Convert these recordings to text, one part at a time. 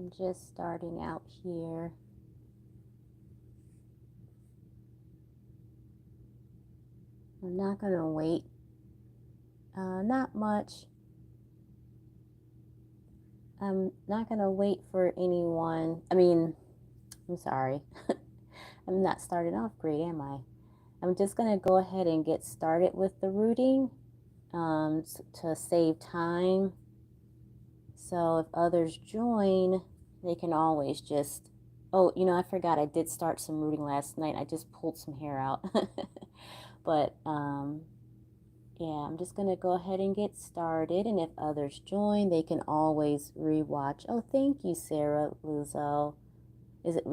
I'm just starting out here. I'm not going to wait. Not much. I'm not going to wait for anyone. I'm sorry. I'm not starting off great, am I? I'm just going to go ahead and get started with the rooting to save time. So if others join, they can always just, oh, I forgot I did start some rooting last night. I just pulled some hair out. But yeah, I'm just going to go ahead and get started. And if others join, they can always rewatch. Oh, thank you, Sarah Luzo. Is it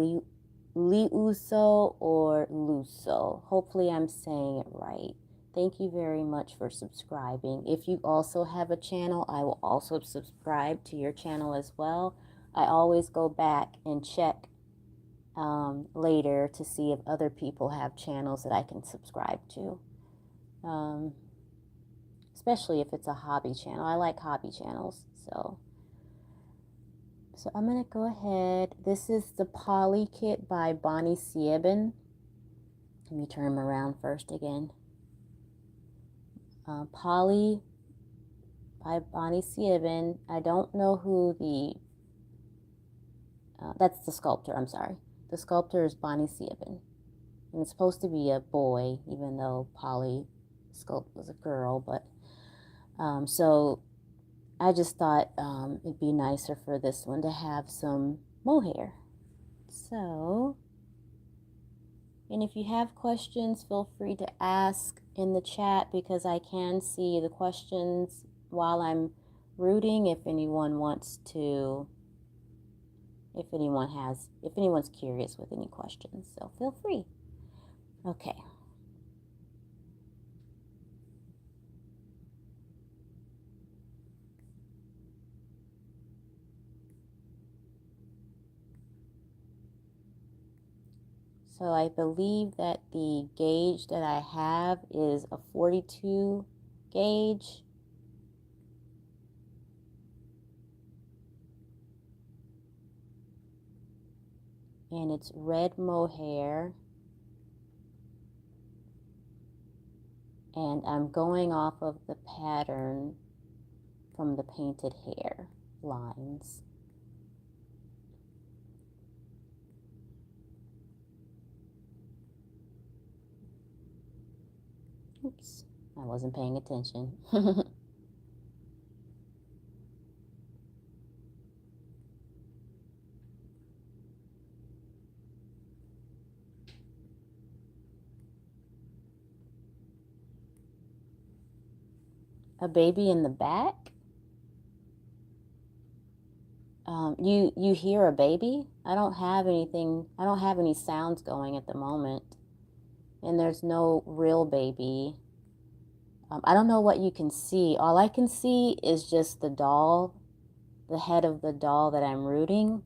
Liuso or Luso? Hopefully I'm saying it right. Thank you very much for subscribing. If you also have a channel, I will also subscribe to your channel as well. I always go back and check later to see if other people have channels that I can subscribe to. Especially if it's a hobby channel. I like hobby channels. So I'm going to go ahead. This is the Paulie kit by Bonnie Sieben. Let me turn them around first again. Paulie by Bonnie Sieben. I don't know who that's the sculptor, I'm sorry. The sculptor is Bonnie Sieben. And it's supposed to be a boy, even though Paulie sculpt was a girl. But so I just thought it'd be nicer for this one to have some mohair. So, and if you have questions, feel free to ask in the chat because I can see the questions while I'm rooting if anyone wants to, if anyone's curious with any questions. So feel free. Okay. So I believe that the gauge that I have is a 42 gauge. And it's red mohair. And I'm going off of the pattern from the painted hair lines. Oops, I wasn't paying attention. A baby in the back? You hear a baby? I don't have any sounds going at the moment. And there's no real baby. I don't know what you can see. All I can see is just the doll, the head of the doll that I'm rooting.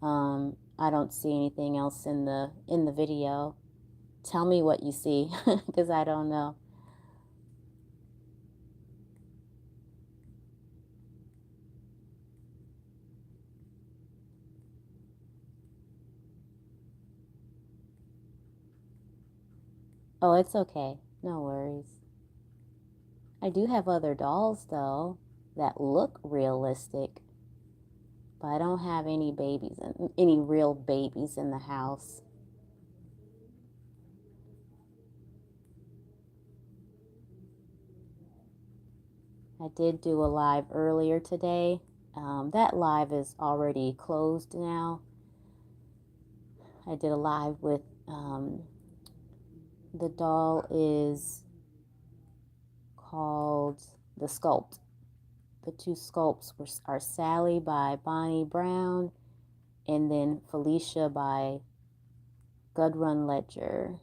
I don't see anything else in the video. Tell me what you see, because I don't know. Oh, it's okay. No worries. I do have other dolls, though, that look realistic. But I don't have any real babies in the house. I did do a live earlier today. That live is already closed now. I did a live with, the doll is called the Sculpt. The two sculpts are Sally by Bonnie Brown and then Felicia by Gudrun Ledger.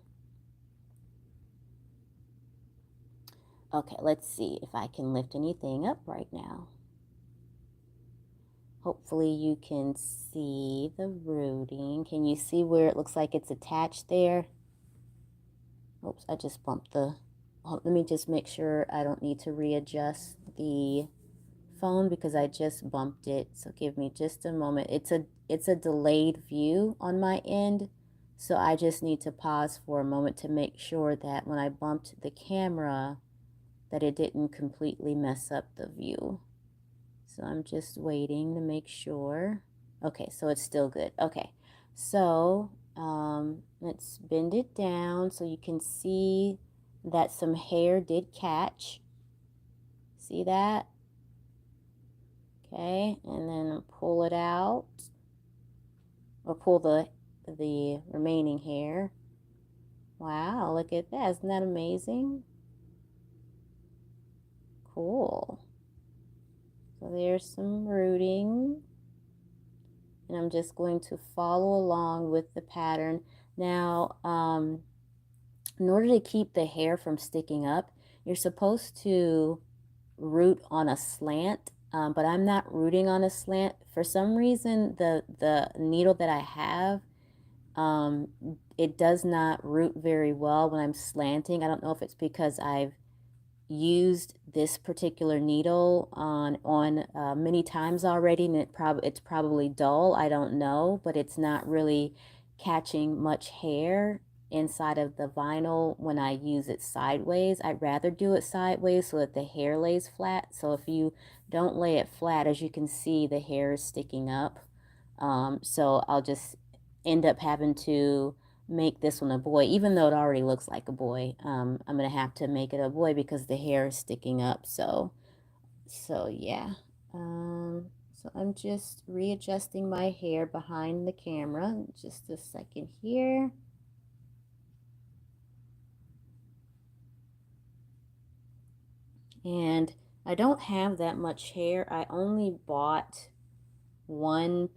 Okay, let's see if I can lift anything up right now. Hopefully you can see the rooting. Can you see where it looks like it's attached there? Oops, I just bumped let me just make sure I don't need to readjust the phone because I just bumped it. So give me just a moment. It's a delayed view on my end. So I just need to pause for a moment to make sure that when I bumped the camera that it didn't completely mess up the view. So I'm just waiting to make sure. Okay, so it's still good. Okay, so let's bend it down so you can see that some hair did catch. See that? Okay, and then pull it out, or pull the remaining hair. Wow, look at that. Isn't that amazing? Cool. So there's some rooting. And I'm just going to follow along with the pattern. Now, in order to keep the hair from sticking up, you're supposed to root on a slant, but I'm not rooting on a slant. For some reason, the needle that I have, it does not root very well when I'm slanting. I don't know if it's because I've used this particular needle on many times already, and it's probably dull. I don't know, but it's not really catching much hair inside of the vinyl when I use it sideways. I'd rather do it sideways so that the hair lays flat. So if you don't lay it flat, as you can see, the hair is sticking up. So I'll just end up having to make this one a boy, even though it already looks like a boy. I'm gonna have to make it a boy because the hair is sticking up. So yeah. So I'm just readjusting my hair behind the camera. Just a second here. And I don't have that much hair. I only bought one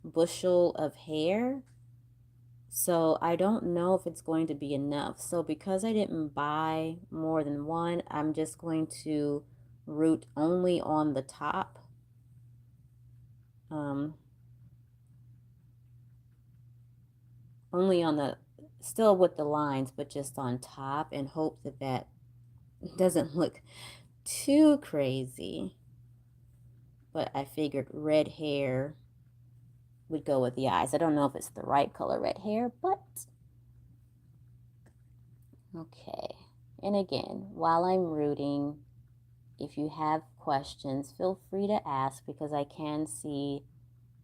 bushel of hair. So I don't know if it's going to be enough. So because I didn't buy more than one, I'm just going to root only on the top. Only on the, still with the lines, but just on top, and hope that that doesn't look too crazy. But I figured red hair would go with the eyes. I don't know if it's the right color red hair, but okay. And again, while I'm rooting, if you have questions, feel free to ask because I can see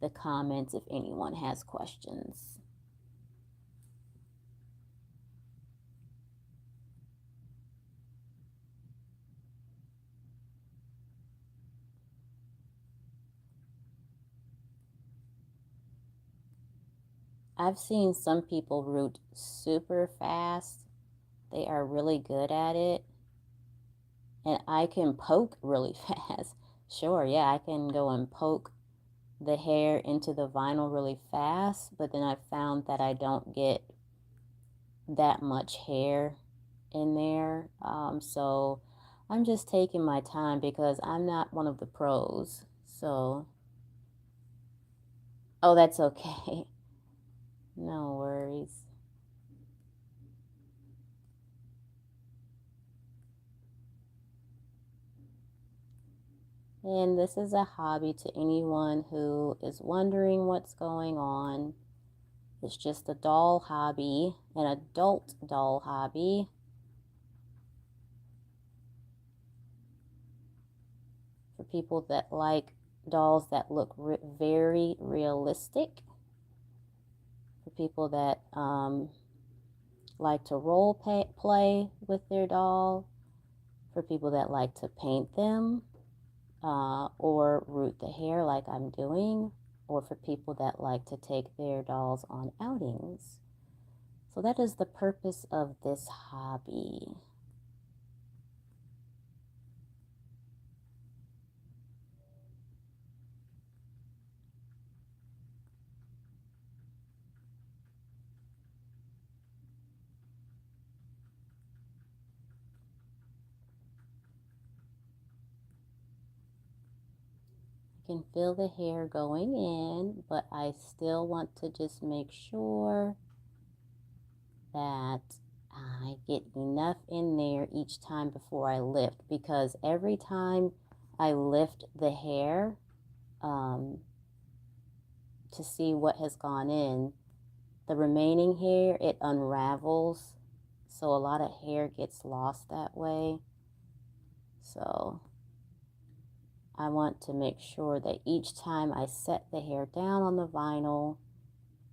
the comments if anyone has questions. I've seen some people root super fast. They are really good at it. And I can poke really fast. Sure, yeah, I can go and poke the hair into the vinyl really fast, but then I found that I don't get that much hair in there. So I'm just taking my time because I'm not one of the pros. So, oh, that's okay. No worries. And this is a hobby to anyone who is wondering what's going on. It's just a doll hobby, an adult doll hobby. For people that like dolls that look very realistic. For people that like to role play with their doll. For people that like to paint them or root the hair like I'm doing. Or for people that like to take their dolls on outings. So that is the purpose of this hobby. I can feel the hair going in, but I still want to just make sure that I get enough in there each time before I lift, because every time I lift the hair to see what has gone in, the remaining hair, it unravels. So a lot of hair gets lost that way. So I want to make sure that each time I set the hair down on the vinyl,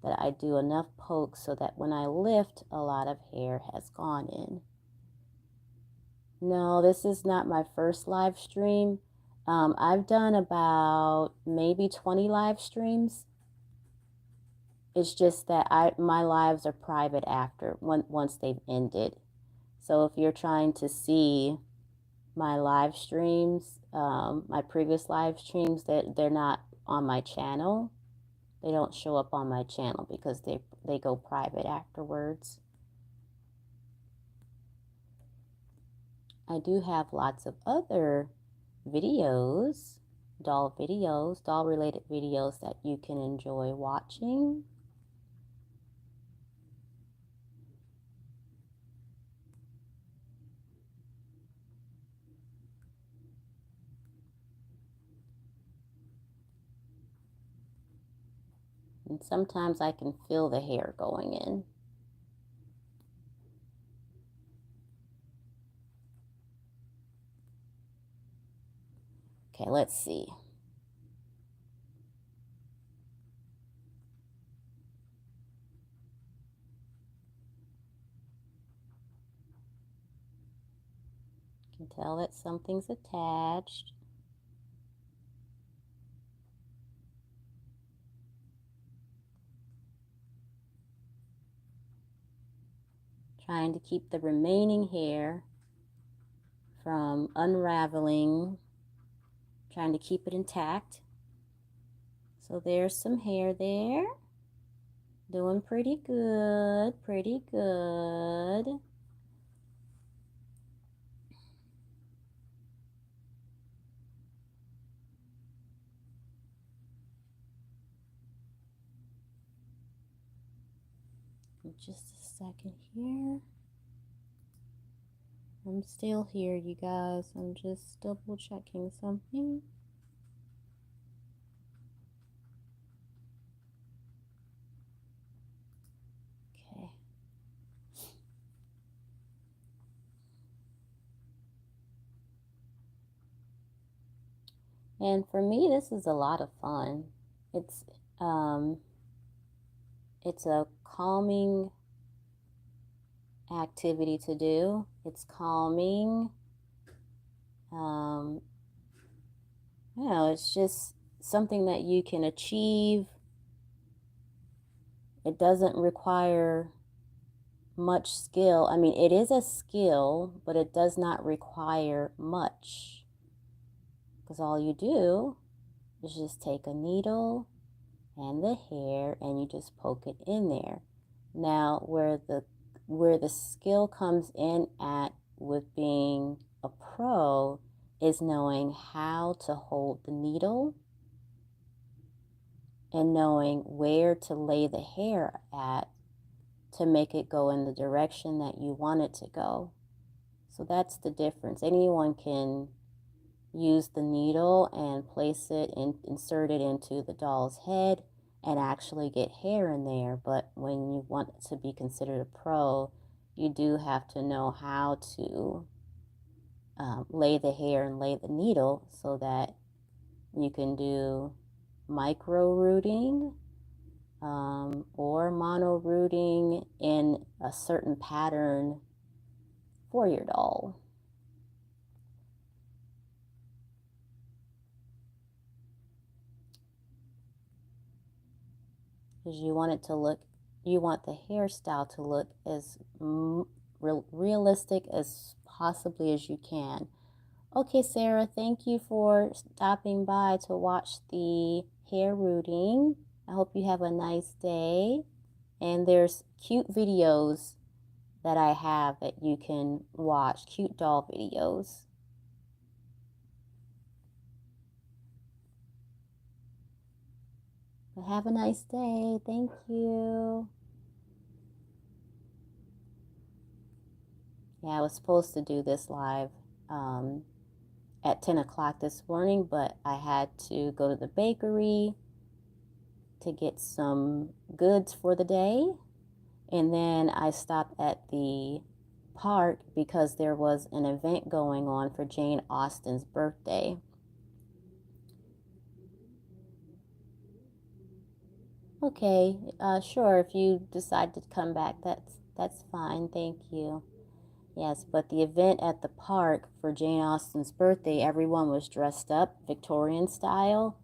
that I do enough pokes so that when I lift, a lot of hair has gone in. No, this is not my first live stream. I've done about maybe 20 live streams. It's just that my lives are private after once they've ended. So if you're trying to see my live streams, my previous live streams, that they're not on my channel. They don't show up on my channel because they go private afterwards. I do have lots of other videos, doll related videos that you can enjoy watching. And sometimes I can feel the hair going in. Okay, let's see. You can tell that something's attached. Trying to keep the remaining hair from unraveling, trying to keep it intact. So there's some hair there. Doing pretty good, pretty good. Just a second here. I'm still here, you guys. I'm just double checking something. Okay. And for me, this is a lot of fun. It's a calming activity to do. It's calming. You know, it's just something that you can achieve. It doesn't require much skill. I mean, it is a skill, but it does not require much. Because all you do is just take a needle and the hair and you just poke it in there. Now, where the skill comes in at with being a pro is knowing how to hold the needle and knowing where to lay the hair at to make it go in the direction that you want it to go. So that's the difference. Anyone can use the needle and place it and insert it into the doll's head and actually get hair in there. But when you want to be considered a pro, you do have to know how to lay the hair and lay the needle so that you can do micro rooting or mono rooting in a certain pattern for your doll. Because you want it to look, you want the hairstyle to look as realistic as possibly as you can. Okay, Sarah, thank you for stopping by to watch the hair rooting. I hope you have a nice day. And there's cute videos that I have that you can watch, cute doll videos. But have a nice day. Thank you. Yeah, I was supposed to do this live at 10 o'clock this morning, but I had to go to the bakery to get some goods for the day. And then I stopped at the park because there was an event going on for Jane Austen's birthday. Okay, sure, if you decide to come back, that's fine, thank you. Yes, but the event at the park for Jane Austen's birthday, everyone was dressed up Victorian style,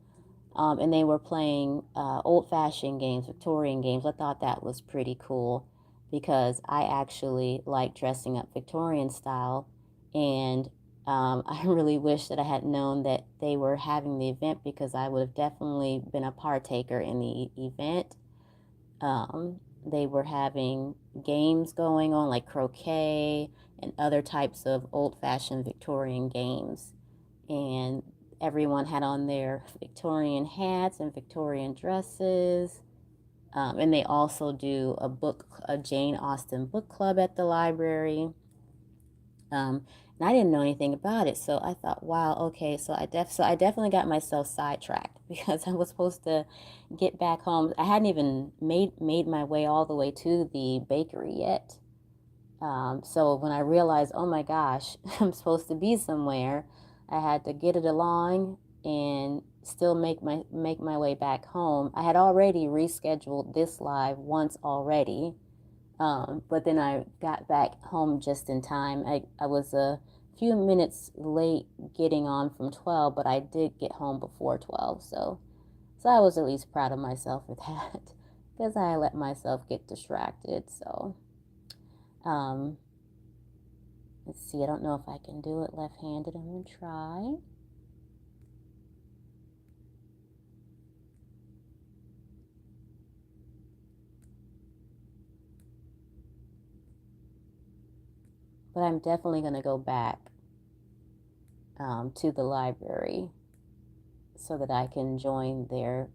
and they were playing old-fashioned games, Victorian games. I thought that was pretty cool because I actually like dressing up Victorian style, and I really wish that I had known that they were having the event because I would have definitely been a partaker in the event. They were having games going on like croquet and other types of old-fashioned Victorian games. And everyone had on their Victorian hats and Victorian dresses. And they also do a Jane Austen book club at the library. And I didn't know anything about it, so I thought, wow, okay, so I definitely got myself sidetracked because I was supposed to get back home. I hadn't even made my way all the way to the bakery yet. So when I realized, oh my gosh, I'm supposed to be somewhere, I had to get it along and still make my way back home. I had already rescheduled this live once already. But then I got back home just in time. I was a few minutes late getting on from 12, but I did get home before 12. So I was at least proud of myself for that because I let myself get distracted. So, um, let's see. I don't know if I can do it left-handed. I'm going to try. But I'm definitely going to go back to the library so that I can join their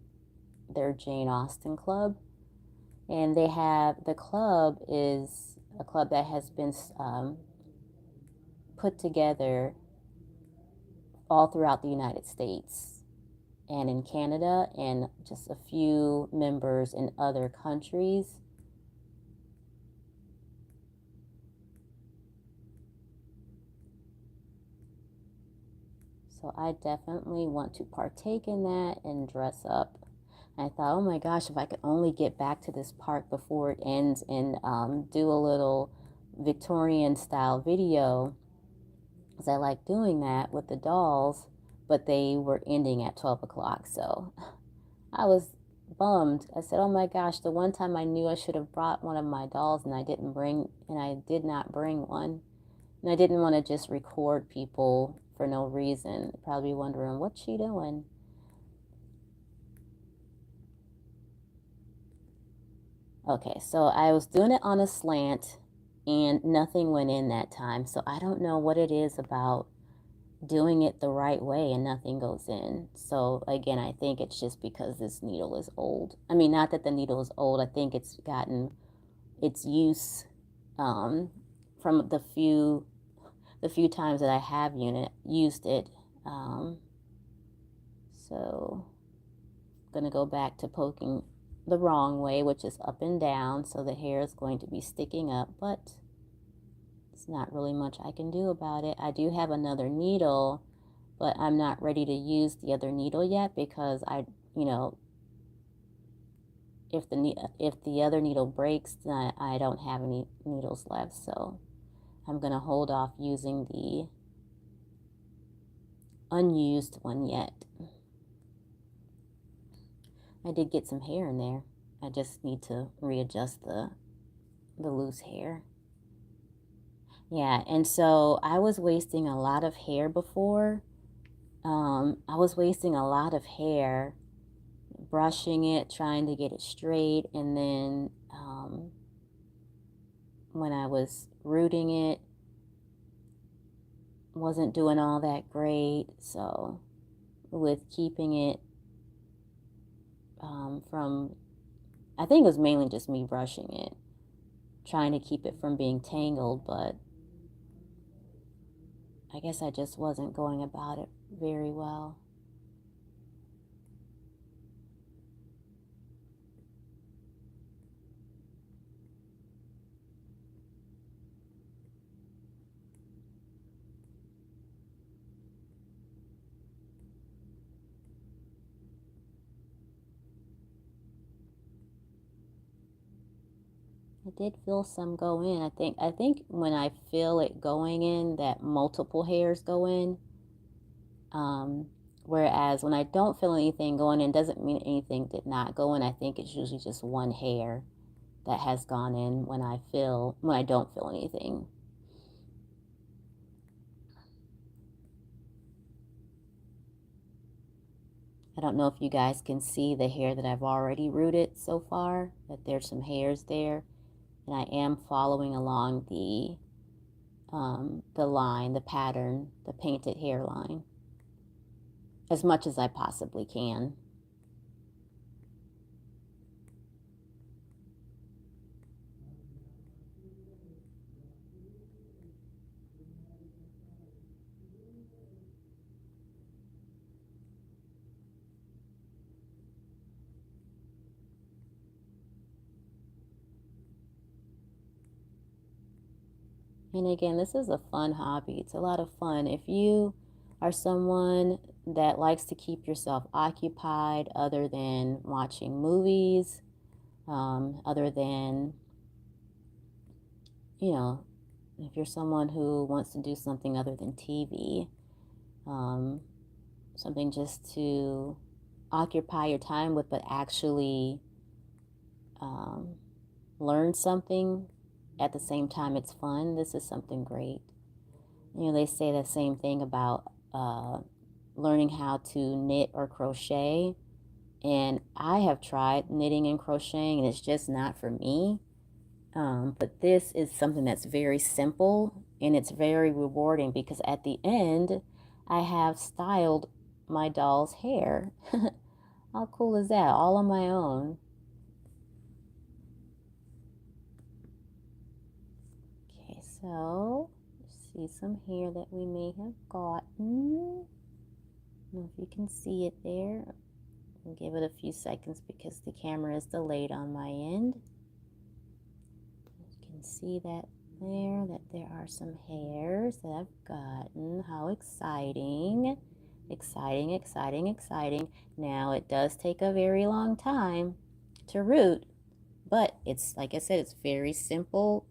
Jane Austen club. And the club is a club that has been put together all throughout the United States and in Canada and just a few members in other countries. So I definitely want to partake in that and dress up. I thought, oh my gosh, if I could only get back to this park before it ends and do a little Victorian style video, because I like doing that with the dolls, but they were ending at 12 o'clock. So I was bummed. I said, oh my gosh, the one time I knew I should have brought one of my dolls and I did not bring one. And I didn't want to just record people for no reason. Probably wondering, what's she doing? Okay, so I was doing it on a slant and nothing went in that time. So I don't know what it is about doing it the right way and nothing goes in. So again, I think it's just because this needle is old. I mean, not that the needle is old. I think it's gotten its use from the few times that I have used it. So I'm going to go back to poking the wrong way, which is up and down, so the hair is going to be sticking up, but it's not really much I can do about it. I do have another needle, but I'm not ready to use the other needle yet because if the other needle breaks, then I don't have any needles left, so I'm going to hold off using the unused one yet. I did get some hair in there. I just need to readjust the loose hair. Yeah, and so I was wasting a lot of hair before. I was wasting a lot of hair, brushing it, trying to get it straight, and then when I was rooting it, wasn't doing all that great. So with keeping it from, I think it was mainly just me brushing it, trying to keep it from being tangled, but I guess I just wasn't going about it very well. I did feel some go in. I think when I feel it going in, that multiple hairs go in. Whereas when I don't feel anything going in, doesn't mean anything did not go in. I think it's usually just one hair that has gone in when I don't feel anything. I don't know if you guys can see the hair that I've already rooted so far, that there's some hairs there. And I am following along the line, the pattern, the painted hairline, as much as I possibly can. And again, this is a fun hobby. It's a lot of fun. If you are someone that likes to keep yourself occupied other than watching movies, other than, you know, if you're someone who wants to do something other than TV, something just to occupy your time with, but actually learn something at the same time it's fun, this is something great. You know, they say the same thing about learning how to knit or crochet. And I have tried knitting and crocheting, and it's just not for me. But this is something that's very simple, and it's very rewarding because at the end, I have styled my doll's hair. How cool is that? All on my own. Okay, so see some hair that we may have gotten. I don't know if you can see it there. I'll give it a few seconds because the camera is delayed on my end. You can see that there are some hairs that I've gotten. How exciting. Exciting, exciting, exciting. Now it does take a very long time to root, but it's, like I said, it's very simple,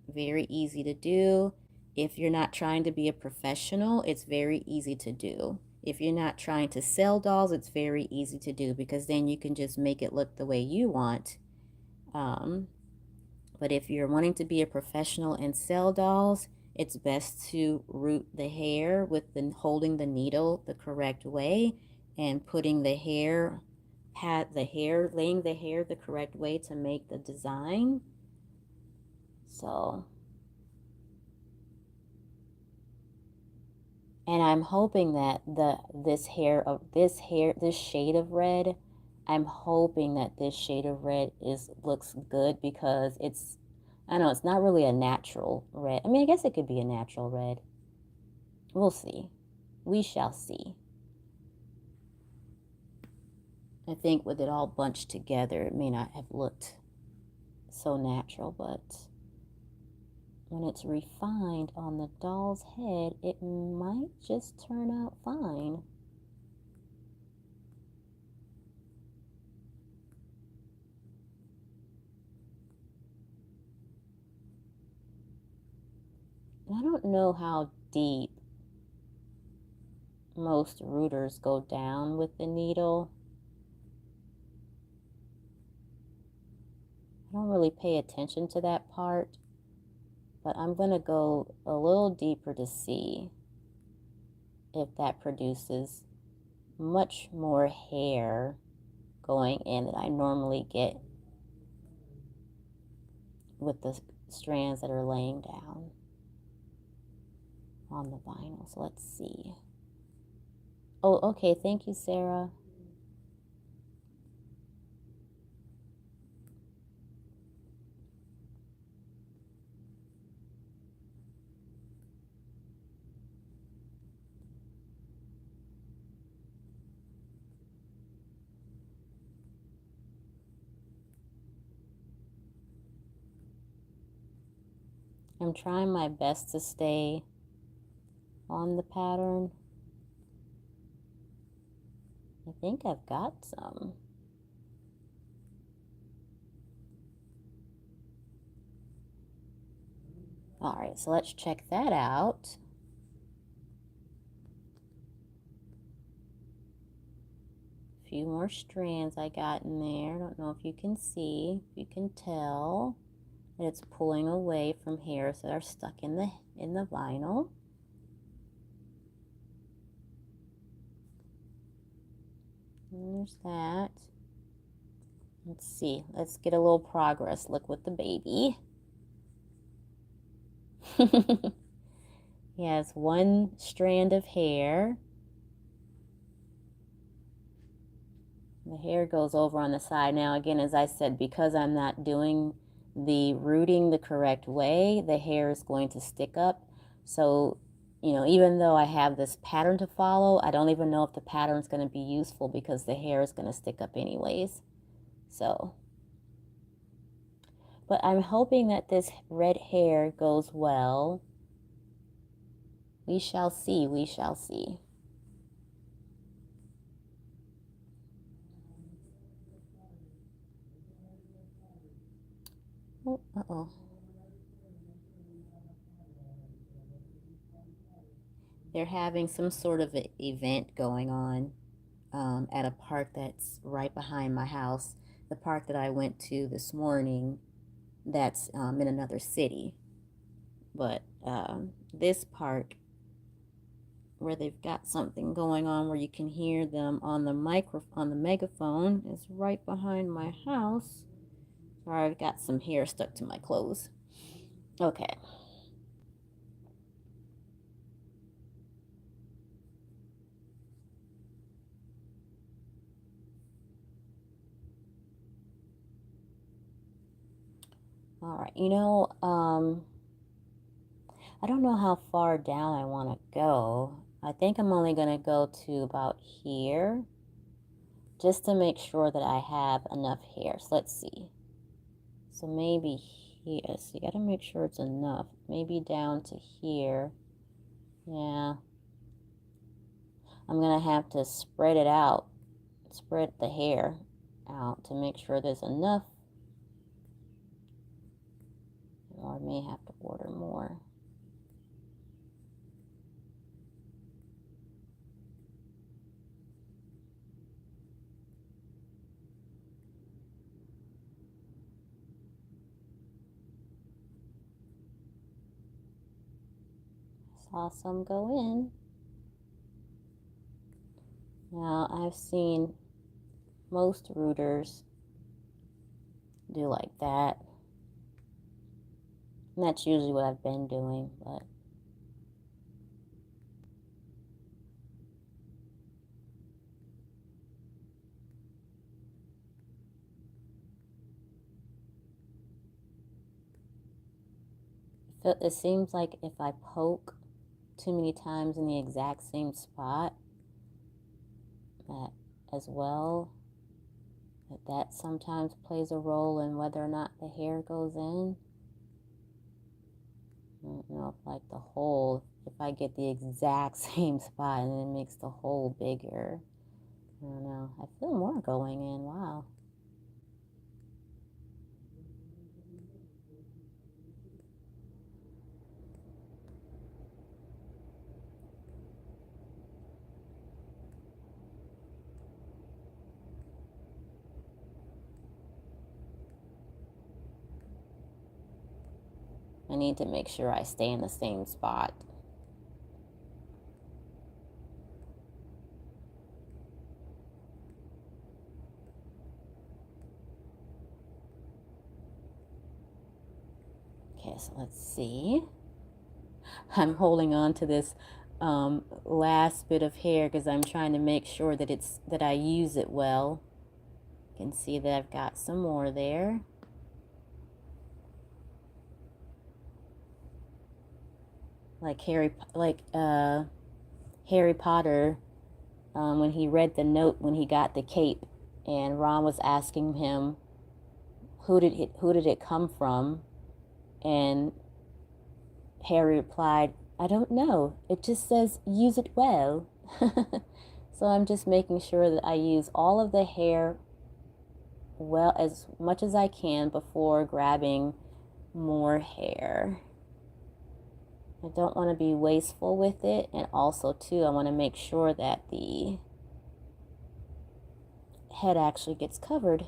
very easy to do. If you're not trying to be a professional, it's very easy to do. If you're not trying to sell dolls, it's very easy to do because then you can just make it look the way you want. But if you're wanting to be a professional and sell dolls, it's best to root the hair with holding the needle the correct way and putting the hair, laying the hair the correct way to make the design. So, and I'm hoping that this shade of red, I'm hoping that this shade of red looks good because I know it's not really a natural red. I mean, I guess it could be a natural red. We'll see. We shall see. I think with it all bunched together, it may not have looked so natural, but when it's refined on the doll's head, it might just turn out fine. I don't know how deep most rooters go down with the needle. I don't really pay attention to that part, but I'm going to go a little deeper to see if that produces much more hair going in than I normally get with the strands that are laying down on the vinyl. So let's see. Oh, okay. Thank you, Sarah. I'm trying my best to stay on the pattern. I think I've got some. All right, so let's check that out. A few more strands I got in there. I don't know if you can see, if you can tell that it's pulling away from hairs that are stuck in the vinyl. And there's that. Let's see. Let's get a little progress. Look with the baby. He has one strand of hair. The hair goes over on the side. Now, again, as I said, because I'm not doing the rooting the correct way, the hair is going to stick up. So, you know, even though I have this pattern to follow, I don't even know if the pattern is going to be useful because the hair is going to stick up anyways. So, but I'm hoping that this red hair goes well. We shall see, we shall see. Oh, uh-oh. They're having some sort of an event going on at a park that's right behind my house. The park that I went to this morning, that's in another city. But this park, where they've got something going on where you can hear them on the megaphone, is right behind my house. Sorry, I've got some hair stuck to my clothes. Okay. All right, you know, I don't know how far down I want to go. I think I'm only going to go to about here, just to make sure that I have enough hair. So let's see. So maybe here, so you got to make sure it's enough. Maybe down to here. Yeah. I'm going to have to spread it out, spread the hair out to make sure there's enough. Or I may have to order more. Saw some go in. Now I've seen most rooters do like that. And that's usually what I've been doing, but it seems like if I poke too many times in the exact same spot, that as well, that sometimes plays a role in whether or not the hair goes in. I don't know if like the hole, if I get the exact same spot and it makes the hole bigger. I don't know. I feel more going in. Wow. I need to make sure I stay in the same spot. Okay, so let's see. I'm holding on to this last bit of hair because I'm trying to make sure that I use it well. You can see that I've got some more there. Like Harry Potter, when he read the note when he got the cape, and Ron was asking him who did it come from, and Harry replied, I don't know. It just says use it well. So I'm just making sure that I use all of the hair well as much as I can before grabbing more hair. I don't want to be wasteful with it, and also too I want to make sure that the head actually gets covered.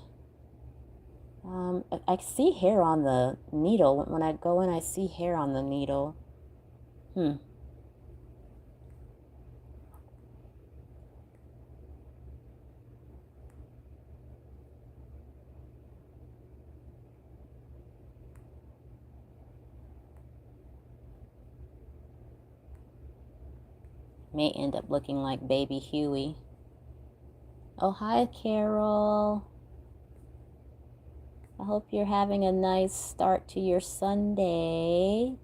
I see hair on the needle. When I go in, I see hair on the needle. May end up looking like baby Huey. Oh, hi, Carol. I hope you're having a nice start to your Sunday.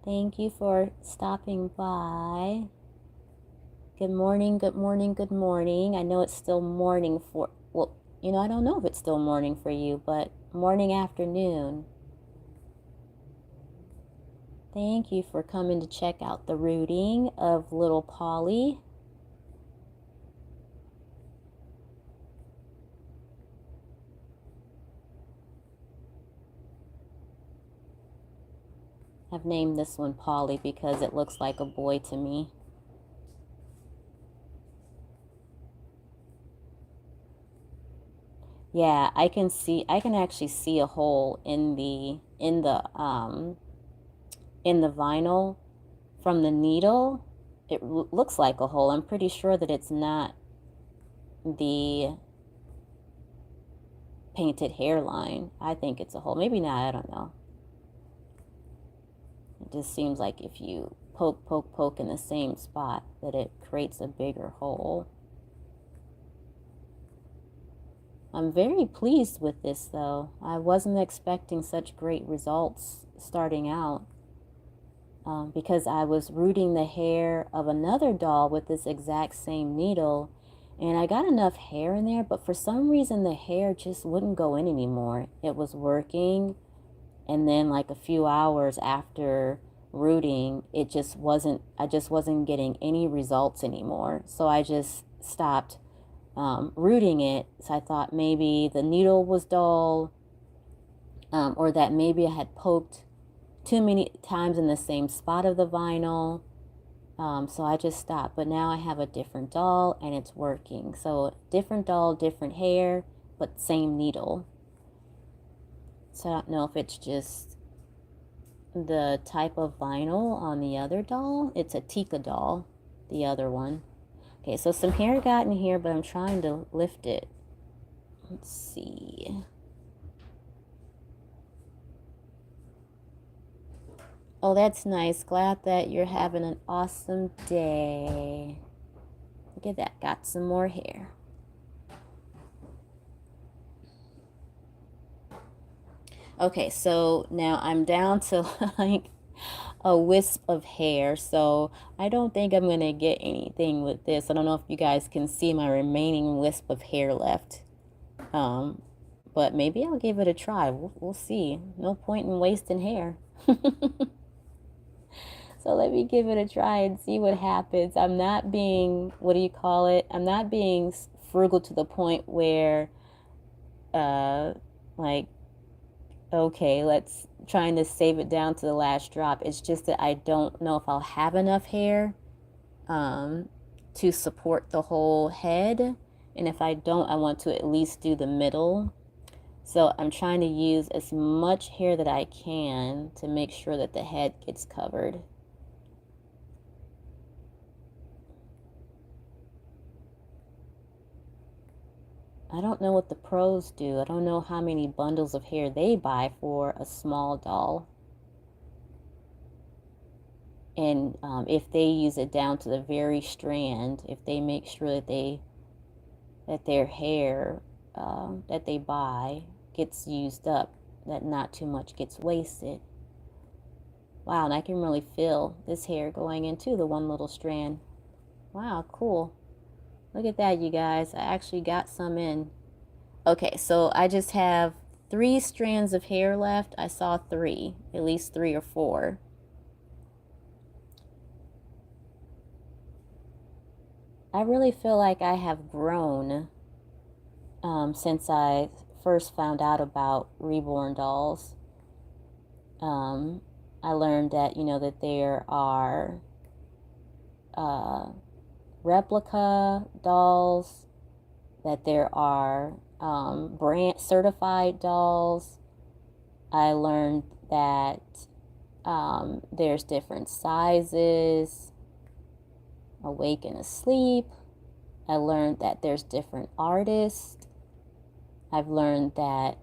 Thank you for stopping by. Good morning, good morning, good morning. I know it's still morning for, well, you know, I don't know if it's still morning for you, but morning, afternoon. Thank you for coming to check out the rooting of little Paulie. I've named this one Paulie because it looks like a boy to me. Yeah, I can actually see a hole in the vinyl from the needle. It looks like a hole. I'm pretty sure that it's not the painted hairline. I think it's a hole. Maybe not, I don't know. It just seems like if you poke in the same spot that it creates a bigger hole. I'm very pleased with this though. I wasn't expecting such great results starting out because I was rooting the hair of another doll with this exact same needle, and I got enough hair in there, but for some reason the hair just wouldn't go in anymore. It was working, and then like a few hours after rooting, I just wasn't getting any results anymore. So I just stopped rooting it. So I thought maybe the needle was dull, or that maybe I had poked too many times in the same spot of the vinyl. So I just stopped. But now I have a different doll and it's working. So different doll, different hair, but same needle. So I don't know if it's just the type of vinyl on the other doll. It's a Tika doll, the other one. Okay, so some hair got in here, but I'm trying to lift it. Let's see. Oh, that's nice. Glad that you're having an awesome day. Look at that. Got some more hair. Okay, so now I'm down to like a wisp of hair. So I don't think I'm going to get anything with this. I don't know if you guys can see my remaining wisp of hair left. But maybe I'll give it a try. We'll see. No point in wasting hair. So let me give it a try and see what happens. I'm not being, what do you call it? I'm not being frugal to the point where, like, okay, let's trying to save it down to the last drop. It's just that I don't know if I'll have enough hair to support the whole head. And if I don't, I want to at least do the middle. So I'm trying to use as much hair that I can to make sure that the head gets covered. I don't know what the pros do. I don't know how many bundles of hair they buy for a small doll. And if they use it down to the very strand, if they make sure that their hair that they buy gets used up, that not too much gets wasted. Wow, and I can really feel this hair going into the one little strand. Wow, cool. Look at that, you guys. I actually got some in. Okay, so I just have 3 strands of hair left. I saw 3, at least 3 or 4. I really feel like I have grown since I first found out about reborn dolls. Um, I learned that, you know, that there are uh, replica dolls, that there are brand certified dolls. I learned that there's different sizes, awake and asleep. I learned that there's different artists. I've learned that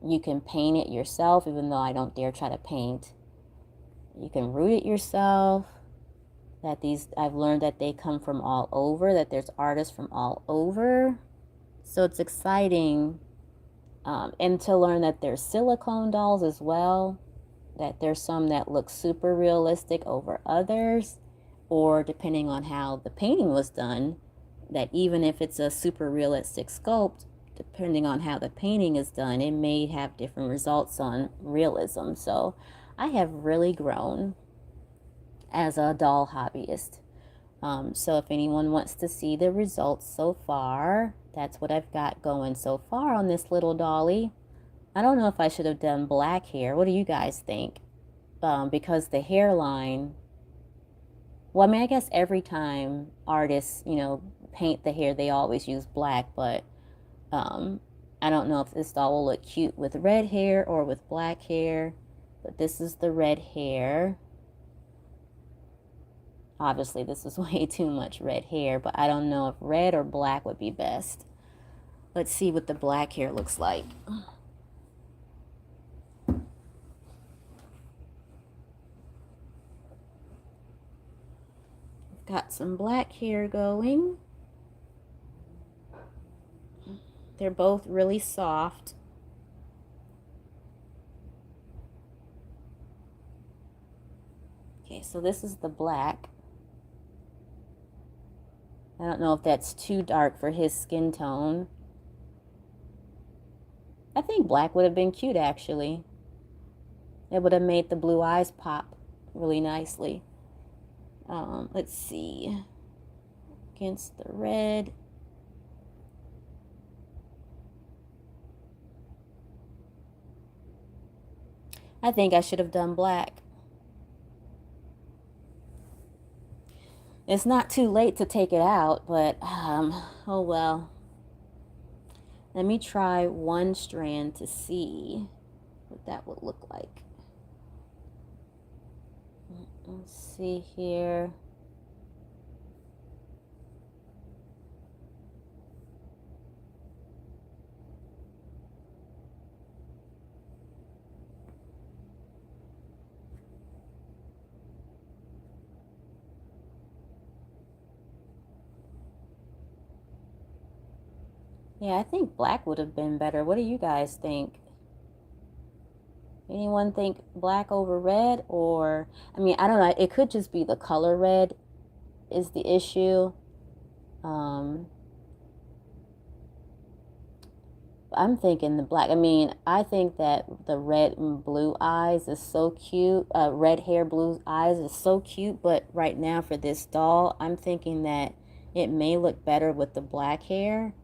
you can paint it yourself, even though I don't dare try to paint. You can root it yourself. I've learned that they come from all over, that there's artists from all over. So it's exciting. And to learn that there's silicone dolls as well, that there's some that look super realistic over others, or depending on how the painting was done, that even if it's a super realistic sculpt, depending on how the painting is done, it may have different results on realism. So I have really grown as a doll hobbyist. So if anyone wants to see the results so far, that's what I've got going so far on this little dolly. I don't know if I should have done black hair. What do you guys think? Because the hairline, well, I mean, I guess every time artists, you know, paint the hair, they always use black, but I don't know if this doll will look cute with red hair or with black hair, but this is the red hair. Obviously, this is way too much red hair, but I don't know if red or black would be best. Let's see what the black hair looks like. Got some black hair going. They're both really soft. Okay, so this is the black. I don't know if that's too dark for his skin tone. I think black would have been cute, actually. It would have made the blue eyes pop really nicely. Let's see. Against the red. I think I should have done black. It's not too late to take it out, but oh well. Let me try one strand to see what that would look like. Let's see here. Yeah, I think black would have been better. What do you guys think? Anyone think black over red? Or, I mean, I don't know. It could just be the color red is the issue. I'm thinking the black. I mean, I think that the red and blue eyes is so cute. Red hair, blue eyes is so cute. But right now for this doll, I'm thinking that it may look better with the black hair.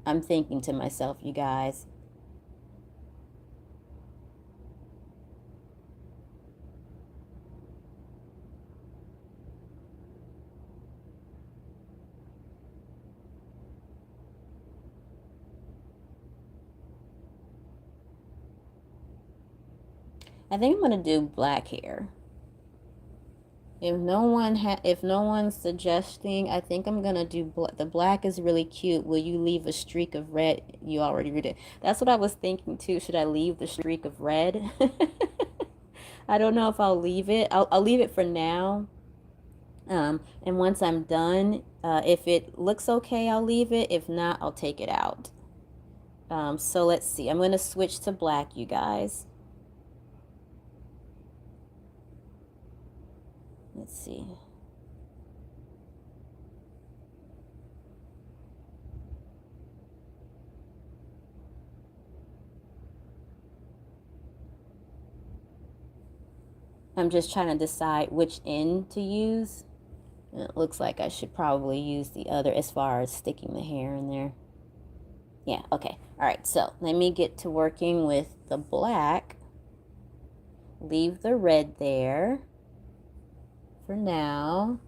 I'm thinking to myself, you guys. I think I'm gonna do black hair. If no one's suggesting, I think I'm gonna do the black is really cute. Will you leave a streak of red? You already read it. That's what I was thinking too. Should I leave the streak of red? I don't know if I'll leave it. I'll leave it for now. And once I'm done, if it looks okay, I'll leave it. If not, I'll take it out. So let's see. I'm gonna switch to black, you guys. Let's see. I'm just trying to decide which end to use. It looks like I should probably use the other as far as sticking the hair in there. Yeah, okay. All right, so let me get to working with the black. Leave the red there for now.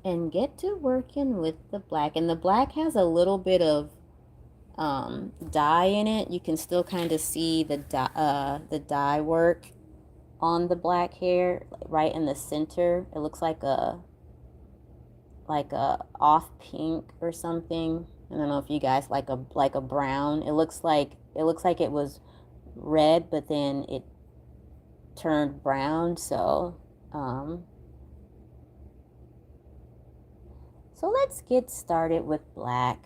And get to working with the black. And the black has a little bit of dye in it. You can still kind of see the dye work on the black hair, right in the center. It looks like a off pink or something. I don't know if you guys like a brown. It looks like it was red, but then it turned brown. So so let's get started with black.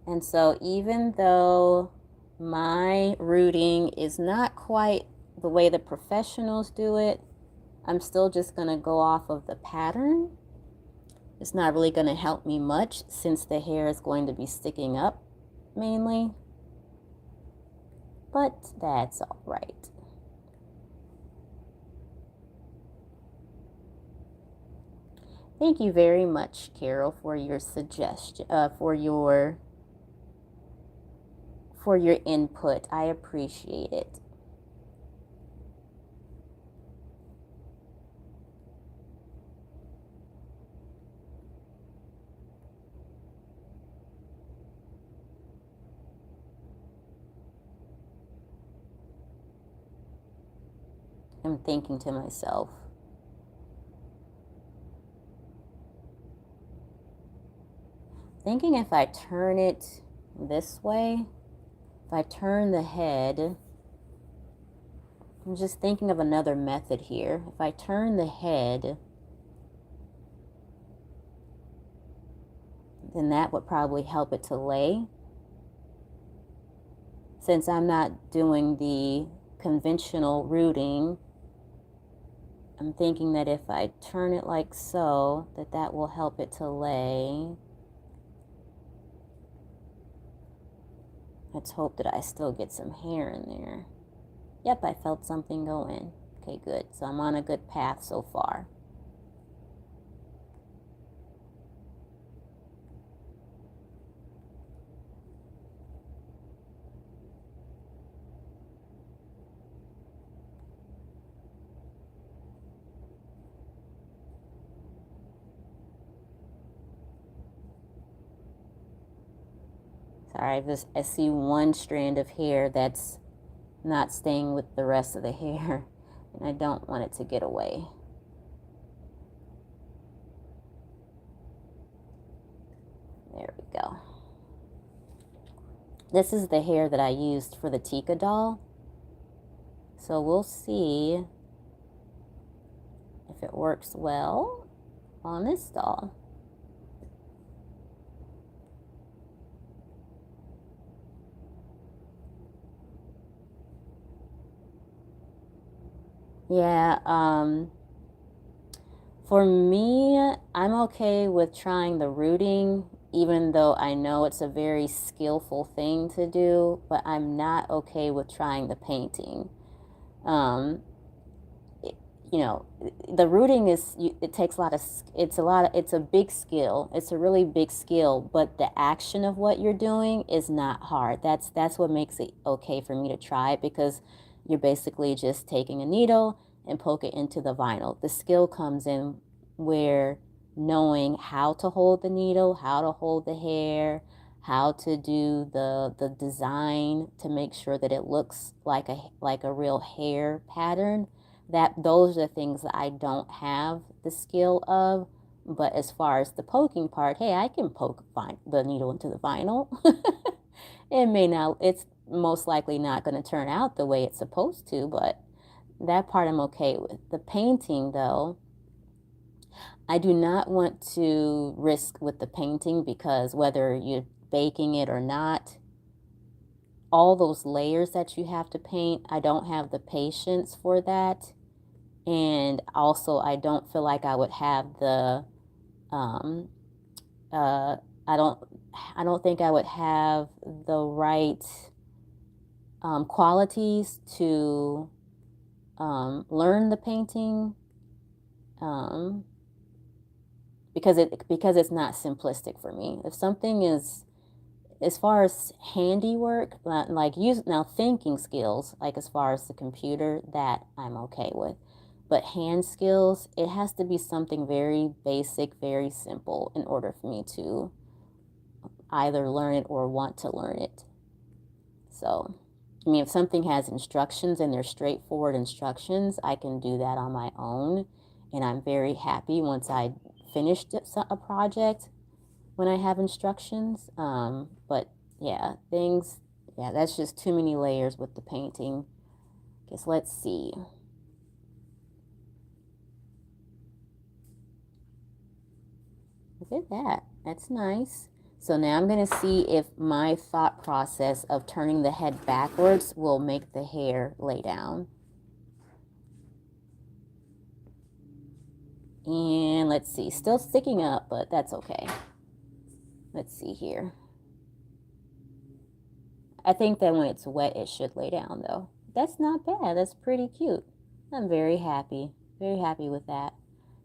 And so even though my rooting is not quite the way the professionals do it, I'm still just going to go off of the pattern. It's not really going to help me much since the hair is going to be sticking up mainly, but that's all right. Thank you very much, Carol, for your suggestion, for your input. I appreciate it. I'm thinking to myself, thinking if I turn it this way, if I turn the head, I'm just thinking of another method here. If I turn the head, then that would probably help it to lay. Since I'm not doing the conventional rooting, I'm thinking that if I turn it like so, that will help it to lay. Let's hope that I still get some hair in there. Yep, I felt something go in. Okay, good. So I'm on a good path so far. Sorry, I see one strand of hair that's not staying with the rest of the hair, and I don't want it to get away. There we go. This is the hair that I used for the Tika doll. So we'll see if it works well on this doll. Yeah, for me, I'm okay with trying the rooting, even though I know it's a very skillful thing to do, but I'm not okay with trying the painting. You know, the rooting it takes a lot of, it's a big skill. It's a really big skill, but the action of what you're doing is not hard. That's what makes it okay for me to try it, because you're basically just taking a needle and poke it into the vinyl. The skill comes in where knowing how to hold the needle, how to hold the hair, how to do the design to make sure that it looks like a real hair pattern. Those are things that I don't have the skill of. But as far as the poking part, hey, I can poke the needle into the vinyl. It's most likely not going to turn out the way it's supposed to, but that part I'm okay with. The painting, though, I do not want to risk with the painting, because whether you're baking it or not, all those layers that you have to paint, I don't have the patience for that. And also, I don't feel like I would have the, I don't, I don't think I would have the right qualities to learn the painting, because it's not simplistic for me. If something is, as far as handiwork, like use now thinking skills, like as far as the computer, that I'm okay with. But hand skills, it has to be something very basic, very simple in order for me to either learn it or want to learn it. So, I mean, if something has instructions and they're straightforward instructions, I can do that on my own. And I'm very happy once I finished a project when I have instructions. But yeah, that's just too many layers with the painting. Guess let's see. Look at that. That's nice. So now I'm going to see if my thought process of turning the head backwards will make the hair lay down. And let's see, still sticking up, but that's okay. Let's see here. I think that when it's wet, it should lay down though. That's not bad. That's pretty cute. I'm very happy with that.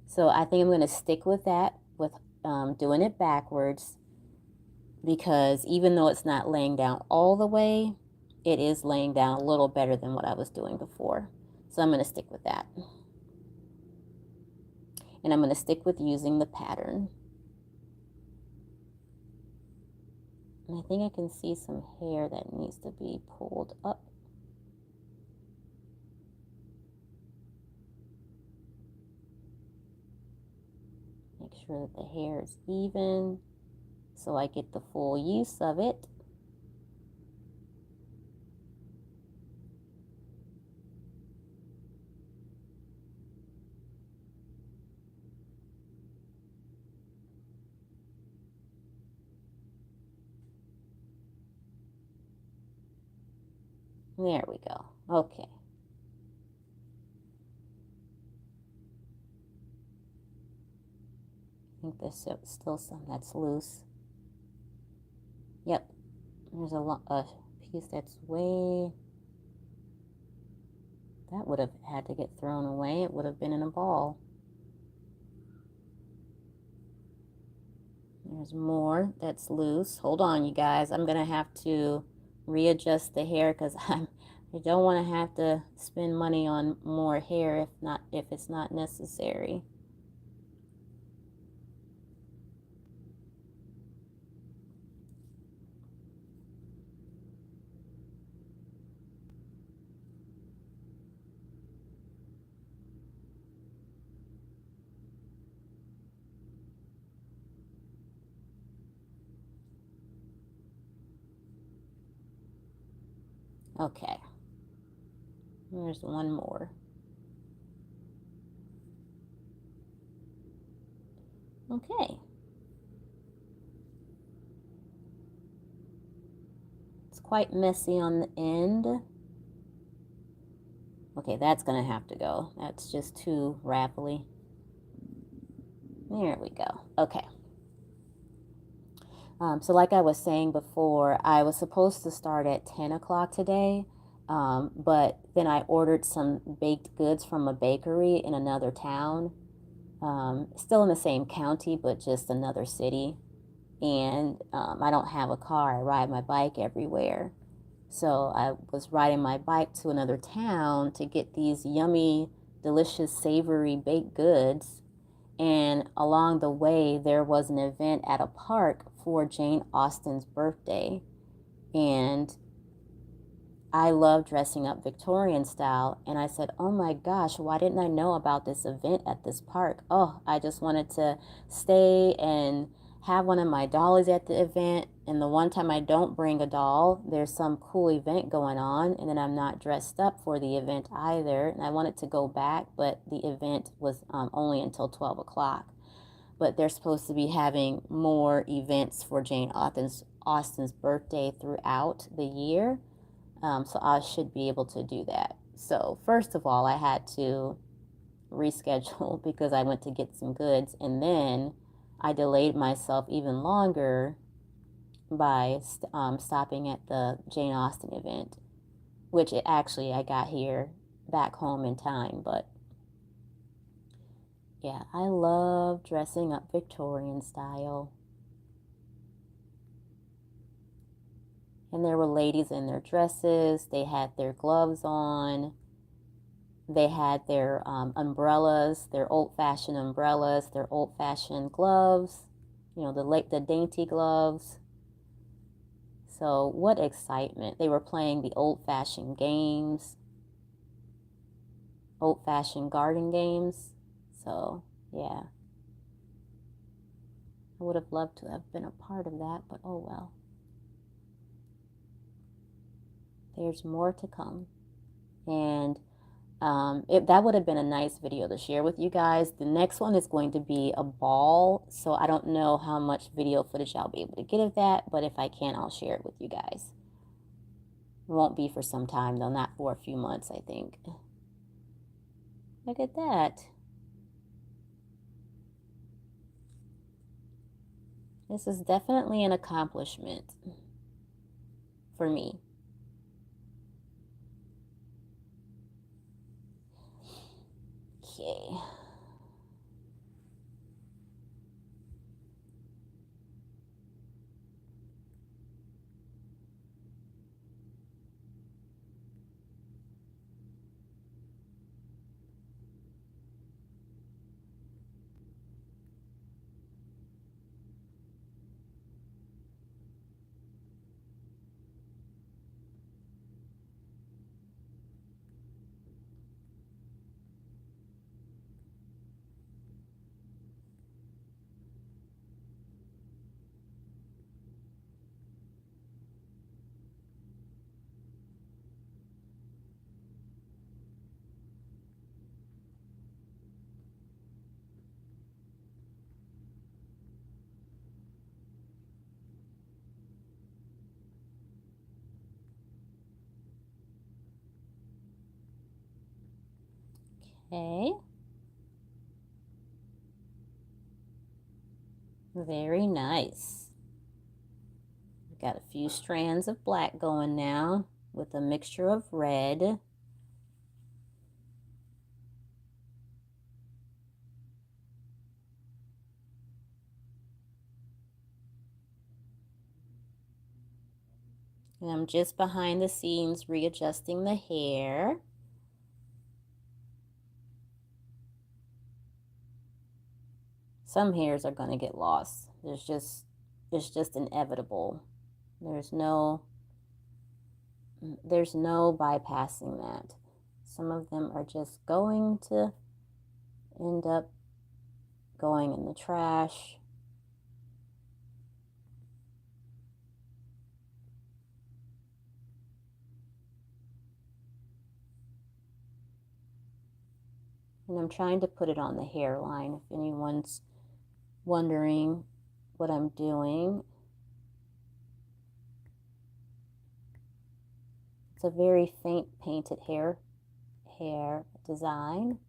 So I think I'm going to stick with that, with doing it backwards, because even though it's not laying down all the way, it is laying down a little better than what I was doing before. So I'm going to stick with that. And I'm going to stick with using the pattern. And I think I can see some hair that needs to be pulled up. Make sure that the hair is even so I get the full use of it. There we go. Okay. I think there's still some that's loose. Yep. There's a piece that's way... That would have had to get thrown away. It would have been in a ball. There's more that's loose. Hold on, you guys. I'm going to have to readjust the hair because I don't want to have to spend money on more hair if it's not necessary. Okay. There's one more. Okay. It's quite messy on the end. Okay, that's going to have to go. That's just too ravelly. There we go. Okay. So like I was saying before, I was supposed to start at 10 o'clock today, but then I ordered some baked goods from a bakery in another town, still in the same county, but just another city. And I don't have a car. I ride my bike everywhere. So I was riding my bike to another town to get these yummy, delicious, savory baked goods. And along the way, there was an event at a park for Jane Austen's birthday. And I love dressing up Victorian style. And I said, oh my gosh, why didn't I know about this event at this park? Oh, I just wanted to stay and have one of my dollies at the event. And the one time I don't bring a doll, there's some cool event going on. And then I'm not dressed up for the event either. And I wanted to go back, but the event was only until 12 o'clock. But they're supposed to be having more events for Jane Austen's birthday throughout the year. So I should be able to do that. So first of all, I had to reschedule because I went to get some goods, and then I delayed myself even longer by stopping at the Jane Austen event, which actually I got here back home in time. But yeah, I love dressing up Victorian style. And there were ladies in their dresses. They had their gloves on. They had their umbrellas, their old-fashioned umbrellas, their old-fashioned gloves, you know, the dainty gloves. So what excitement. They were playing the old-fashioned games, old-fashioned garden games. So, yeah. I would have loved to have been a part of that, but oh well. There's more to come. And that would have been a nice video to share with you guys. The next one is going to be a ball, so I don't know how much video footage I'll be able to get of that, but if I can, I'll share it with you guys. It won't be for some time though, not for a few months, I think. Look at that. This is definitely an accomplishment for me. Okay. Okay. Very nice. We've got a few strands of black going now with a mixture of red. And I'm just behind the scenes readjusting the hair. Some hairs are going to get lost. It's just inevitable. There's no bypassing that. Some of them are just going to end up going in the trash. And I'm trying to put it on the hairline if anyone's wondering what I'm doing. It's a very faint painted hair design.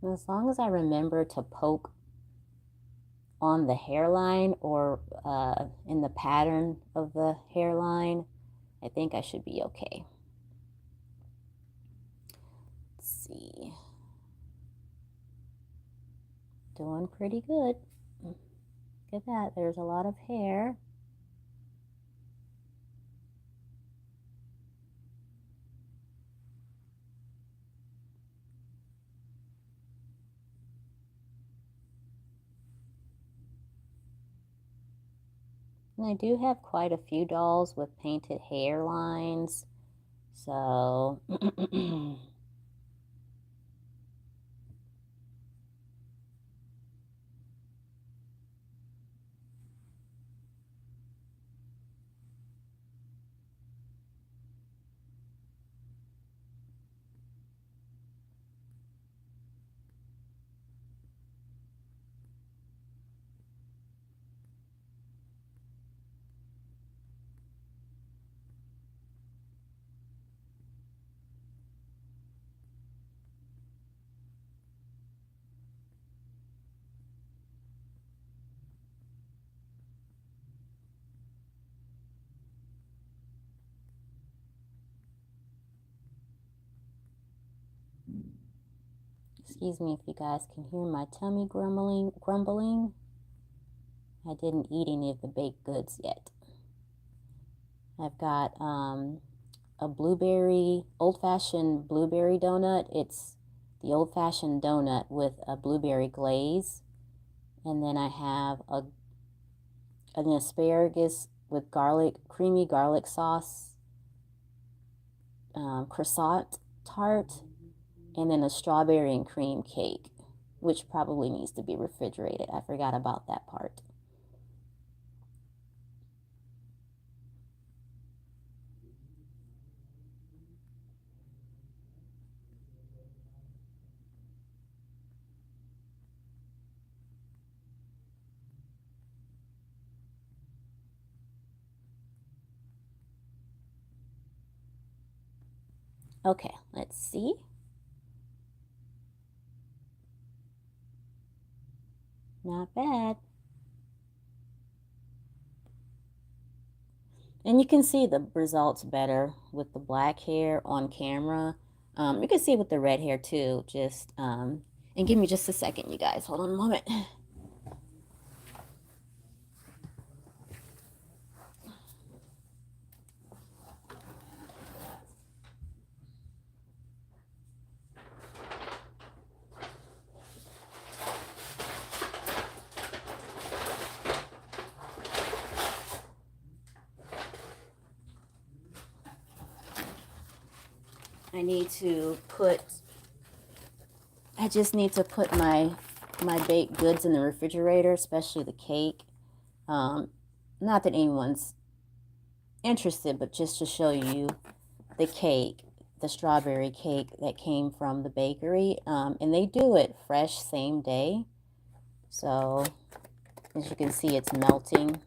And as long as I remember to poke on the hairline or in the pattern of the hairline, I think I should be okay. Let's see. Doing pretty good. Look at that. There's a lot of hair. And I do have quite a few dolls with painted hairlines. So excuse me if you guys can hear my tummy grumbling. I didn't eat any of the baked goods yet. I've got a blueberry, old-fashioned blueberry donut. It's the old-fashioned donut with a blueberry glaze. And then I have an asparagus with creamy garlic sauce, croissant tart, and then a strawberry and cream cake, which probably needs to be refrigerated. I forgot about that part. Okay, let's see. Not bad. And you can see the results better with the black hair on camera. You can see with the red hair too. And give me just a second, you guys. Hold on a moment. I just need to put my baked goods in the refrigerator, especially the cake. Not that anyone's interested, but just to show you the cake, the strawberry cake that came from the bakery. And they do it fresh same day. So as you can see, it's melting.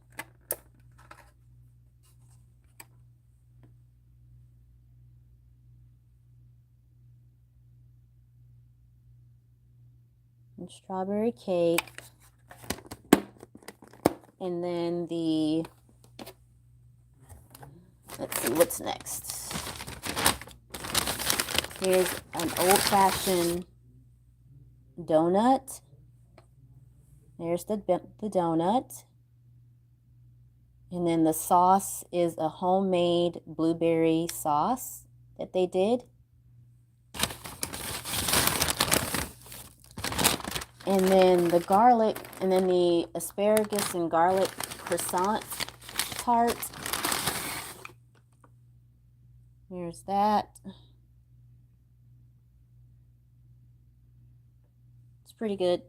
And strawberry cake. And then let's see what's next. Here's an old-fashioned donut. There's the donut. And then the sauce is a homemade blueberry sauce that they did. And then the garlic, and then the asparagus and garlic croissant tart. Here's that. It's pretty good.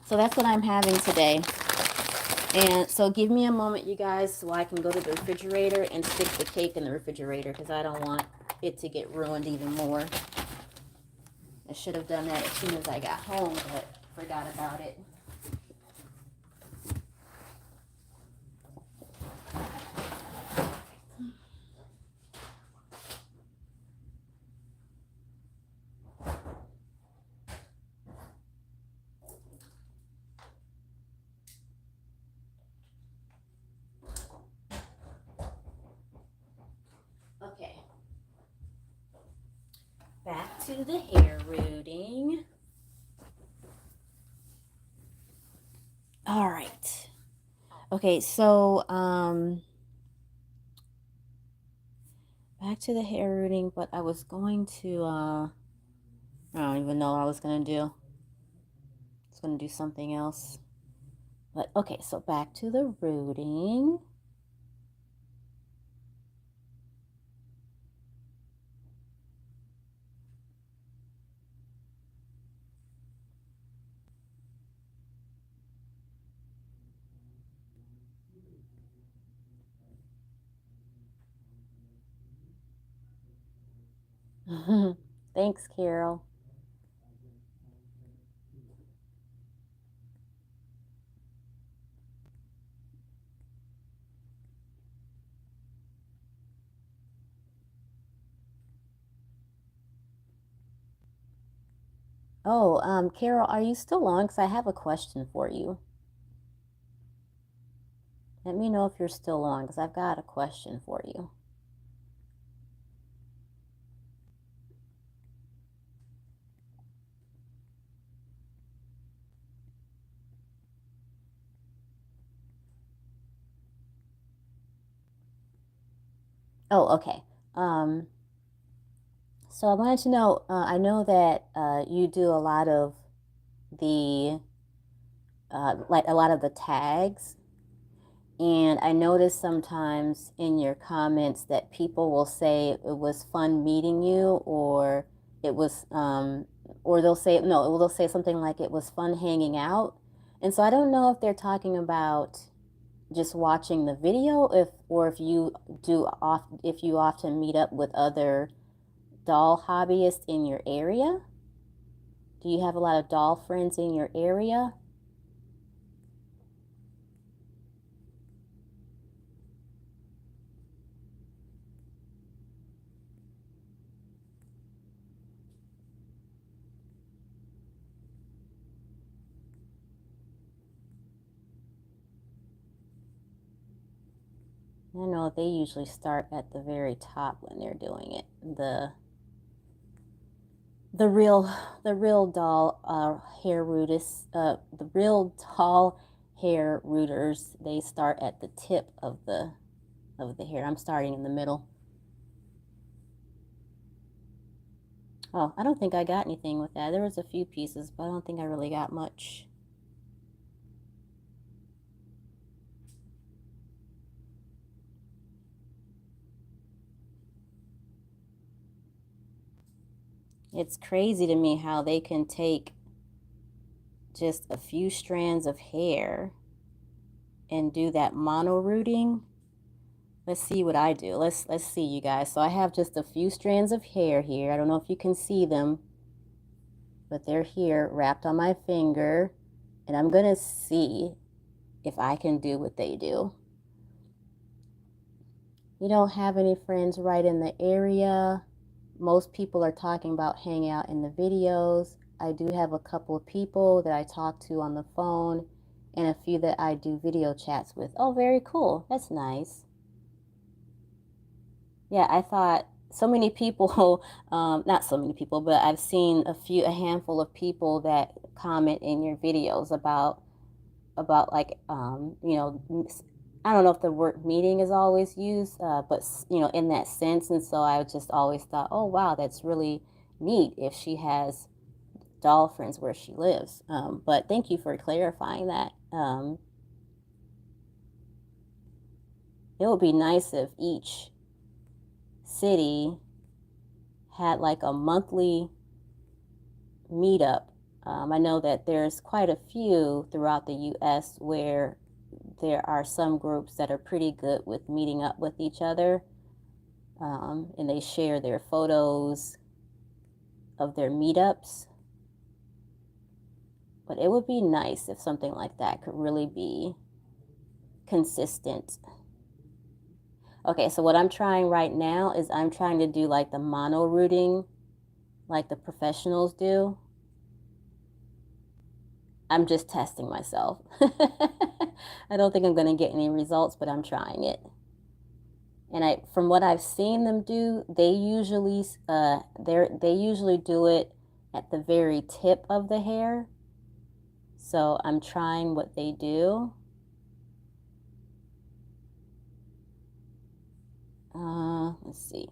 So that's what I'm having today. And so give me a moment, you guys, so I can go to the refrigerator and stick the cake in the refrigerator because I don't want it to get ruined even more. I should have done that as soon as I got home, but forgot about it. Okay. Back to the hair rooting. Okay, so back to the hair rooting, but I was going to I don't even know what I was gonna do. I was gonna do something else. But okay, so back to the rooting. Thanks, Carol. Oh, Carol, are you still on? Because I have a question for you. Let me know if you're still on, because I've got a question for you. Oh, okay. Um, so I wanted to know, I know that you do a lot of the, like a lot of the tags. And I notice sometimes in your comments that people will say it was fun meeting you, or it was, or they'll say, no, they'll say something like it was fun hanging out. And so I don't know if they're talking about just watching the video, or if you if you often meet up with other doll hobbyists in your area. Do you have a lot of doll friends in your area? I know they usually start at the very top when they're doing it. The real the real doll hair rooters the real doll hair rooters, they start at the tip of the hair. I'm starting in the middle. Oh, I don't think I got anything with that. There was a few pieces, but I don't think I really got much. It's crazy to me how they can take just a few strands of hair and do that mono rooting. Let's see what I do. Let's see, you guys. So I have just a few strands of hair here. I don't know if you can see them, but they're here wrapped on my finger, and I'm gonna see if I can do what they do. You don't have any friends right in the area. Most people are talking about hanging out in the videos. I do have a couple of people that I talk to on the phone, and a few that I do video chats with. Oh, very cool. That's nice. Yeah, I thought so many people, not so many people, but I've seen a handful of people that comment in your videos about like, I don't know if the word meeting is always used, but in that sense. And so I just always thought, oh wow, that's really neat if she has doll friends where she lives. But thank you for clarifying that. It would be nice if each city had like a monthly meetup. I know that there's quite a few throughout the US where there are some groups that are pretty good with meeting up with each other, and they share their photos of their meetups. But it would be nice if something like that could really be consistent. Okay, so what I'm trying right now is I'm trying to do like the mono rooting like the professionals do. I'm just testing myself. I don't think I'm going to get any results, but I'm trying it. And from what I've seen them do, they usually do it at the very tip of the hair. So I'm trying what they do. Let's see.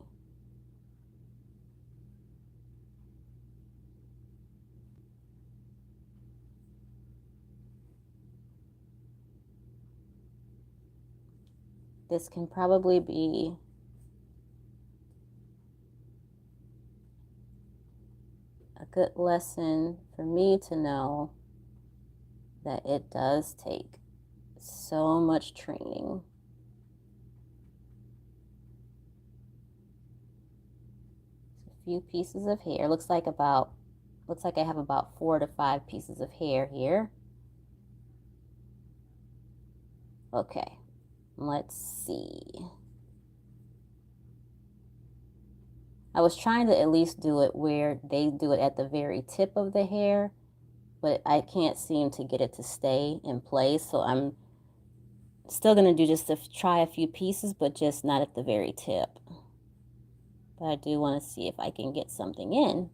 This can probably be a good lesson for me to know that it does take so much training. A few pieces of hair. Looks like I have about 4 to 5 pieces of hair here. Okay, let's see. I was trying to at least do it where they do it at the very tip of the hair, but I can't seem to get it to stay in place, so I'm still going to do just to try a few pieces, but just not at the very tip. But I do want to see if I can get something in.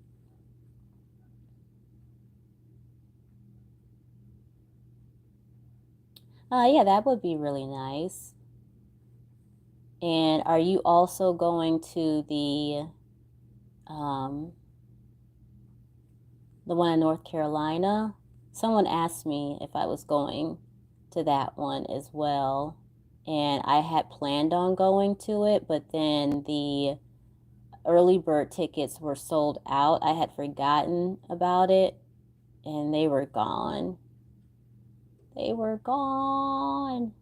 Yeah, that would be really nice. And are you also going to the one in North Carolina? Someone asked me if I was going to that one as well. And I had planned on going to it, but then the early bird tickets were sold out. I had forgotten about it, and they were gone. They were gone.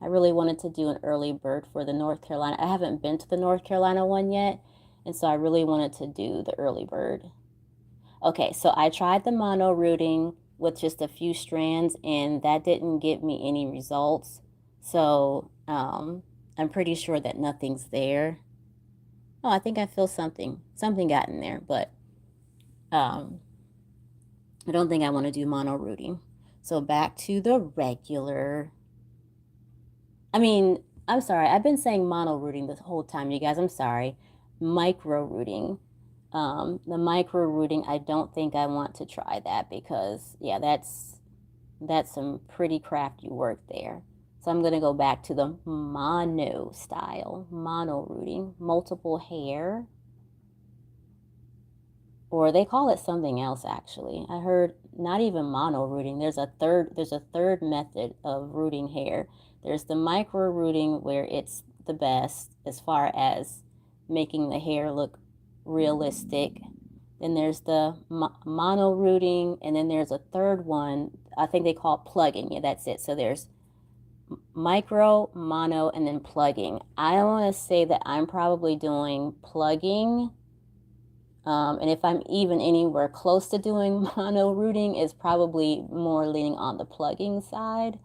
I really wanted to do an early bird for the North Carolina. I haven't been to the North Carolina one yet, and so I really wanted to do the early bird. Okay, so I tried the mono rooting with just a few strands, and that didn't give me any results. So I'm pretty sure that nothing's there. Oh, I think I feel something. Something got in there, but I don't think I want to do mono rooting. So back to the regular. I'm sorry. I've been saying mono rooting this whole time, you guys. I'm sorry. Micro rooting. The micro rooting, I don't think I want to try that because, yeah, that's some pretty crafty work there. So I'm going to go back to the mono style, mono rooting, multiple hair, or they call it something else actually. I heard not even mono rooting. There's a third method of rooting hair. There's the micro rooting where it's the best as far as making the hair look realistic. Then there's the mono rooting, and then there's a third one. I think they call it plugging. Yeah, that's it. So there's micro, mono, and then plugging. I want to say that I'm probably doing plugging. And if I'm even anywhere close to doing mono rooting, is probably more leaning on the plugging side.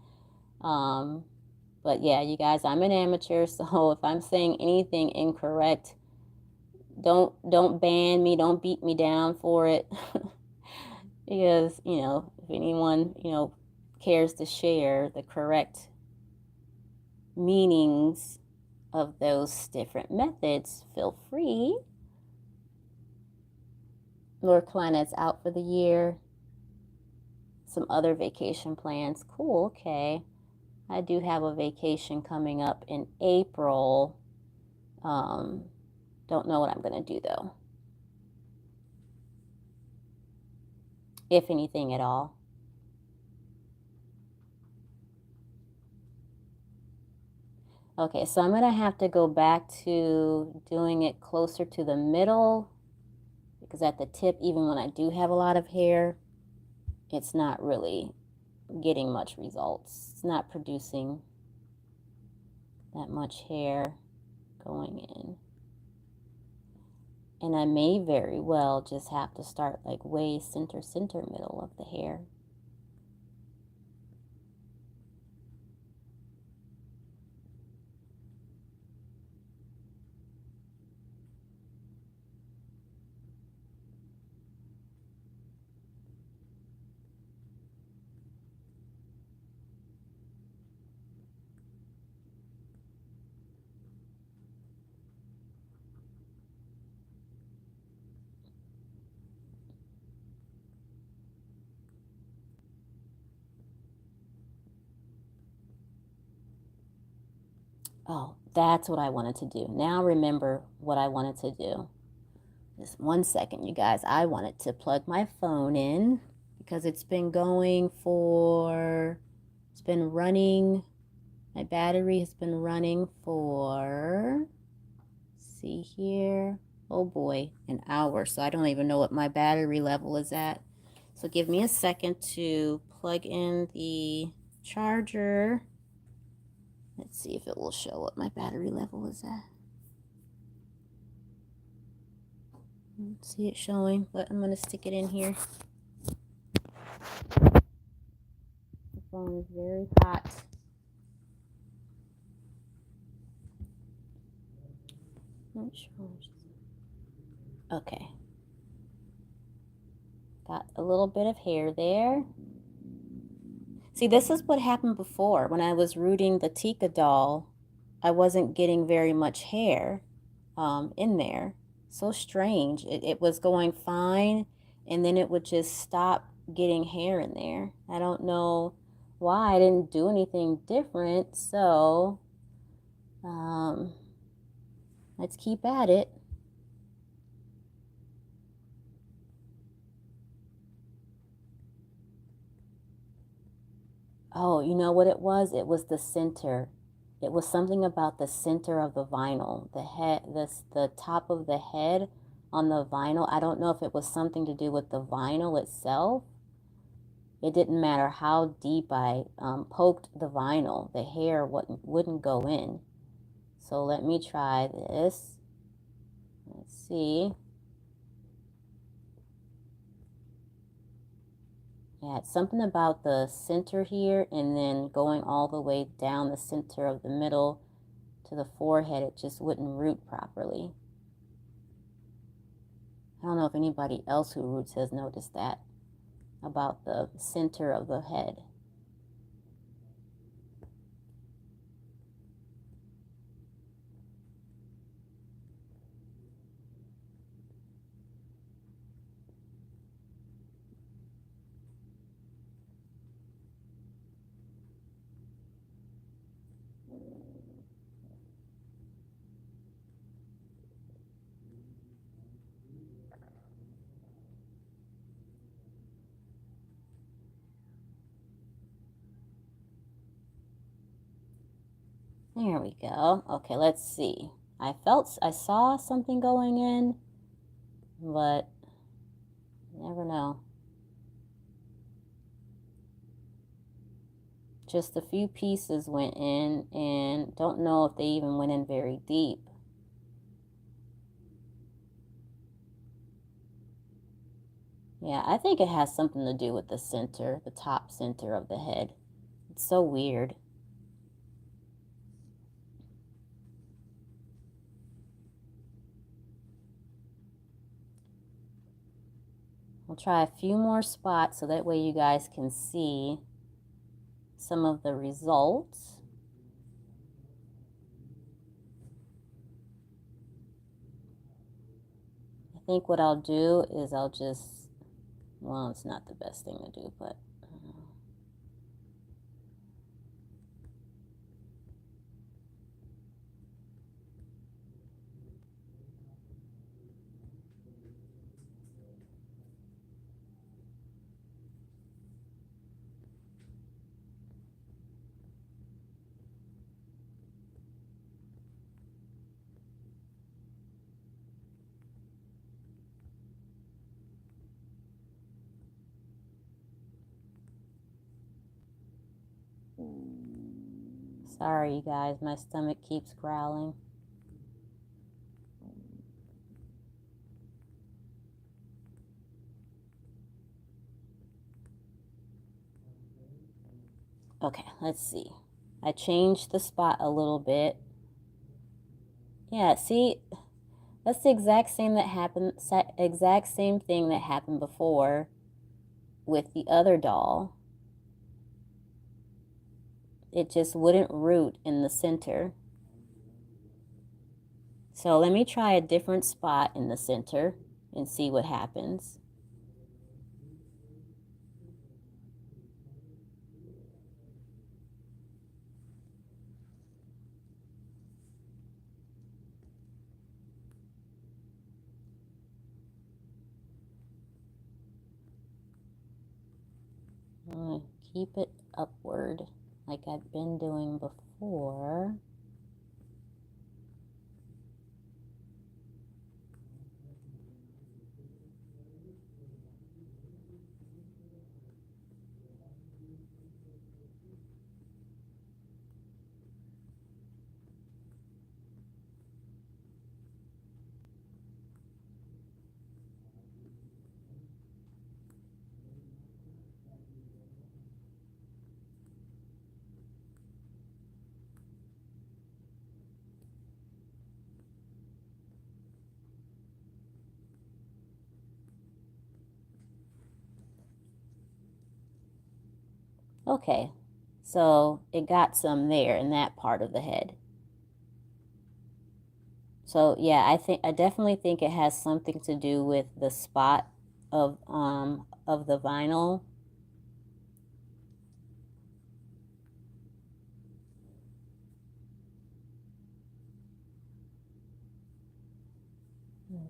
But yeah, you guys, I'm an amateur, so if I'm saying anything incorrect, don't ban me, don't beat me down for it. Because, if anyone, cares to share the correct meanings of those different methods, feel free. North Carolina's out for the year. Some other vacation plans. Cool, okay. I do have a vacation coming up in April. Don't know what I'm going to do though. If anything at all. Okay, so I'm going to have to go back to doing it closer to the middle because at the tip, even when I do have a lot of hair, it's not really getting much results. It's not producing that much hair going in. And I may very well just have to start like way center middle of the hair. Oh, that's what I wanted to do. Now remember what I wanted to do. Just 1 second, you guys. I wanted to plug my phone in because it's been running. My battery has been running for, see here, oh boy, an hour. So I don't even know what my battery level is at. So give me a second to plug in the charger. Let's see if it will show what my battery level is at. See it showing, but I'm going to stick it in here. The phone is very hot. Not sure. Okay. Got a little bit of hair there. See, this is what happened before. When I was rooting the Tika doll, I wasn't getting very much hair in there. So strange. It was going fine, and then it would just stop getting hair in there. I don't know why. I didn't do anything different, so let's keep at it. Oh, you know what it was? It was the center. It was something about the center of the vinyl, the head, the top of the head on the vinyl. I don't know if it was something to do with the vinyl itself. It didn't matter how deep I poked the vinyl, the hair wouldn't go in. So let me try this. Let's see. Yeah, it's something about the center here and then going all the way down the center of the middle to the forehead. It just wouldn't root properly. I don't know if anybody else who roots has noticed that about the center of the head. There we go. Okay, let's see. I saw something going in, but you never know. Just a few pieces went in, and don't know if they even went in very deep. Yeah, I think it has something to do with the center, the top center of the head. It's so weird. We'll try a few more spots so that way you guys can see some of the results. I think what I'll do is well, it's not the best thing to do, but sorry, you guys, my stomach keeps growling. Okay, let's see. I changed the spot a little bit. Yeah, see, that's the exact same thing that happened before with the other doll. It just wouldn't root in the center. So let me try a different spot in the center and see what happens. keep it upward like I've been doing before. Okay, so it got some there in that part of the head. So yeah, I definitely think it has something to do with the spot of the vinyl.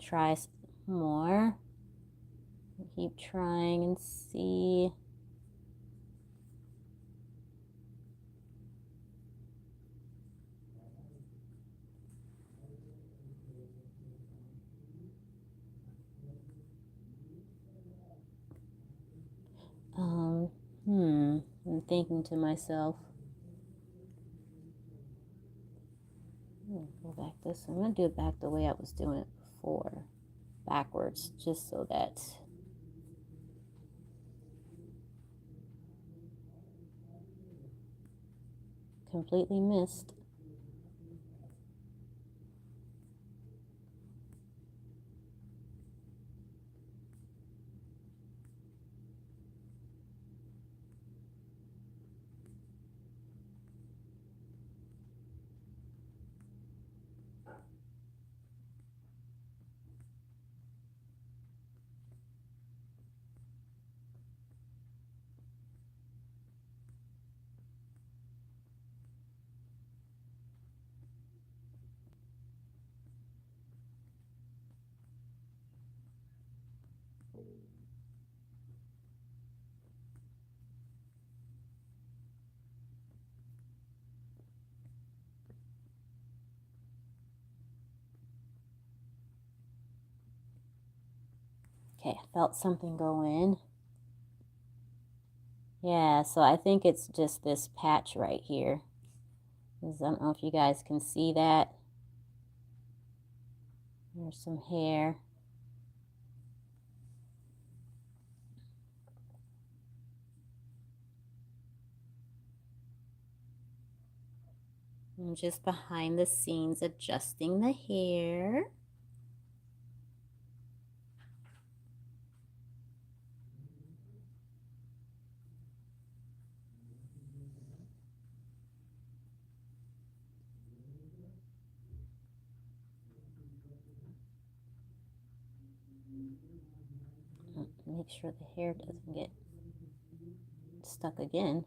Try some more. Keep trying and see. I'm thinking to myself, go back this. I'm gonna do it back the way I was doing it before, backwards, just so that completely missed. Okay, I felt something go in. Yeah, so I think it's just this patch right here. I don't know if you guys can see that. There's some hair. I'm just behind the scenes adjusting the hair. Make sure the hair doesn't get stuck again.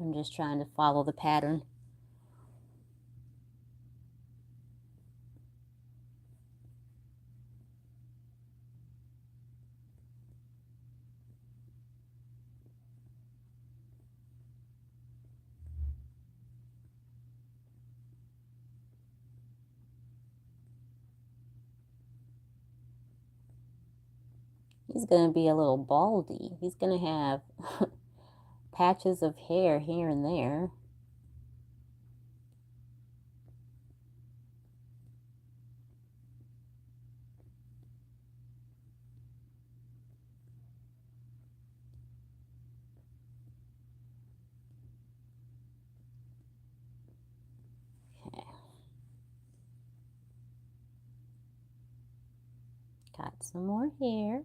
I'm just trying to follow the pattern. He's going to be a little baldy. He's going to have patches of hair here and there. Okay. Got some more hair.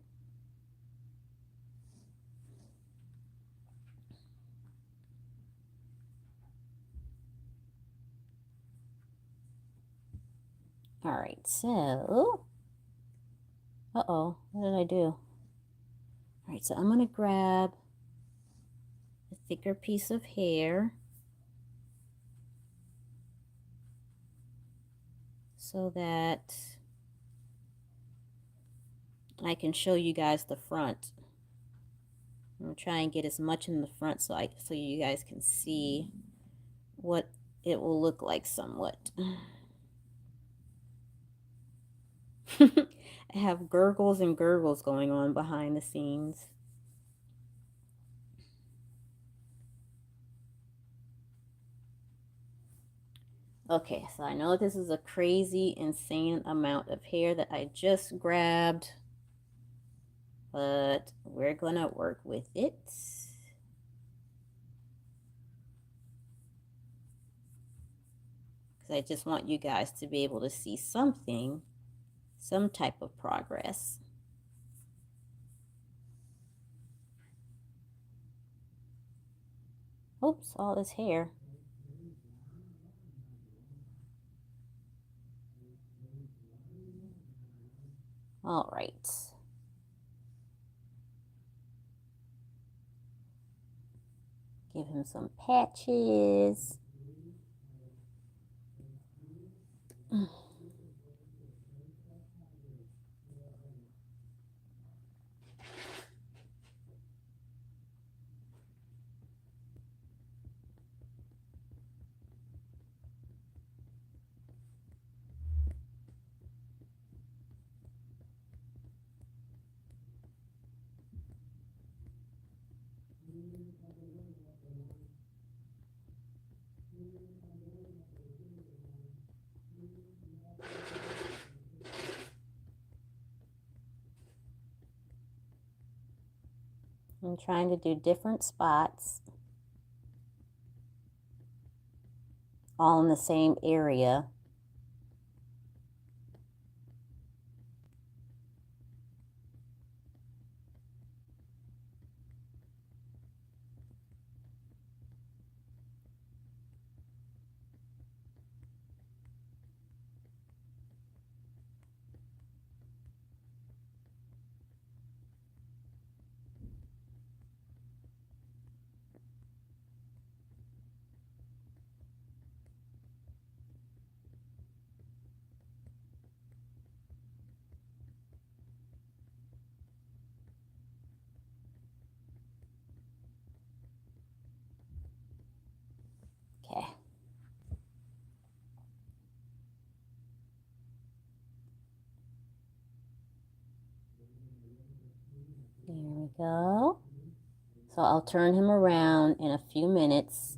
All right, so, uh-oh, what did I do? All right, so I'm going to grab a thicker piece of hair so that I can show you guys the front. I'm gonna try and get as much in the front so you guys can see what it will look like somewhat. I have gurgles and gurgles going on behind the scenes. Okay, so I know this is a crazy, insane amount of hair that I just grabbed, but we're gonna work with it. Because I just want you guys to be able to see something, some type of progress. Oops, all this hair. All right. Give him some patches. I'm trying to do different spots, all in the same area. Okay. There we go. So I'll turn him around in a few minutes.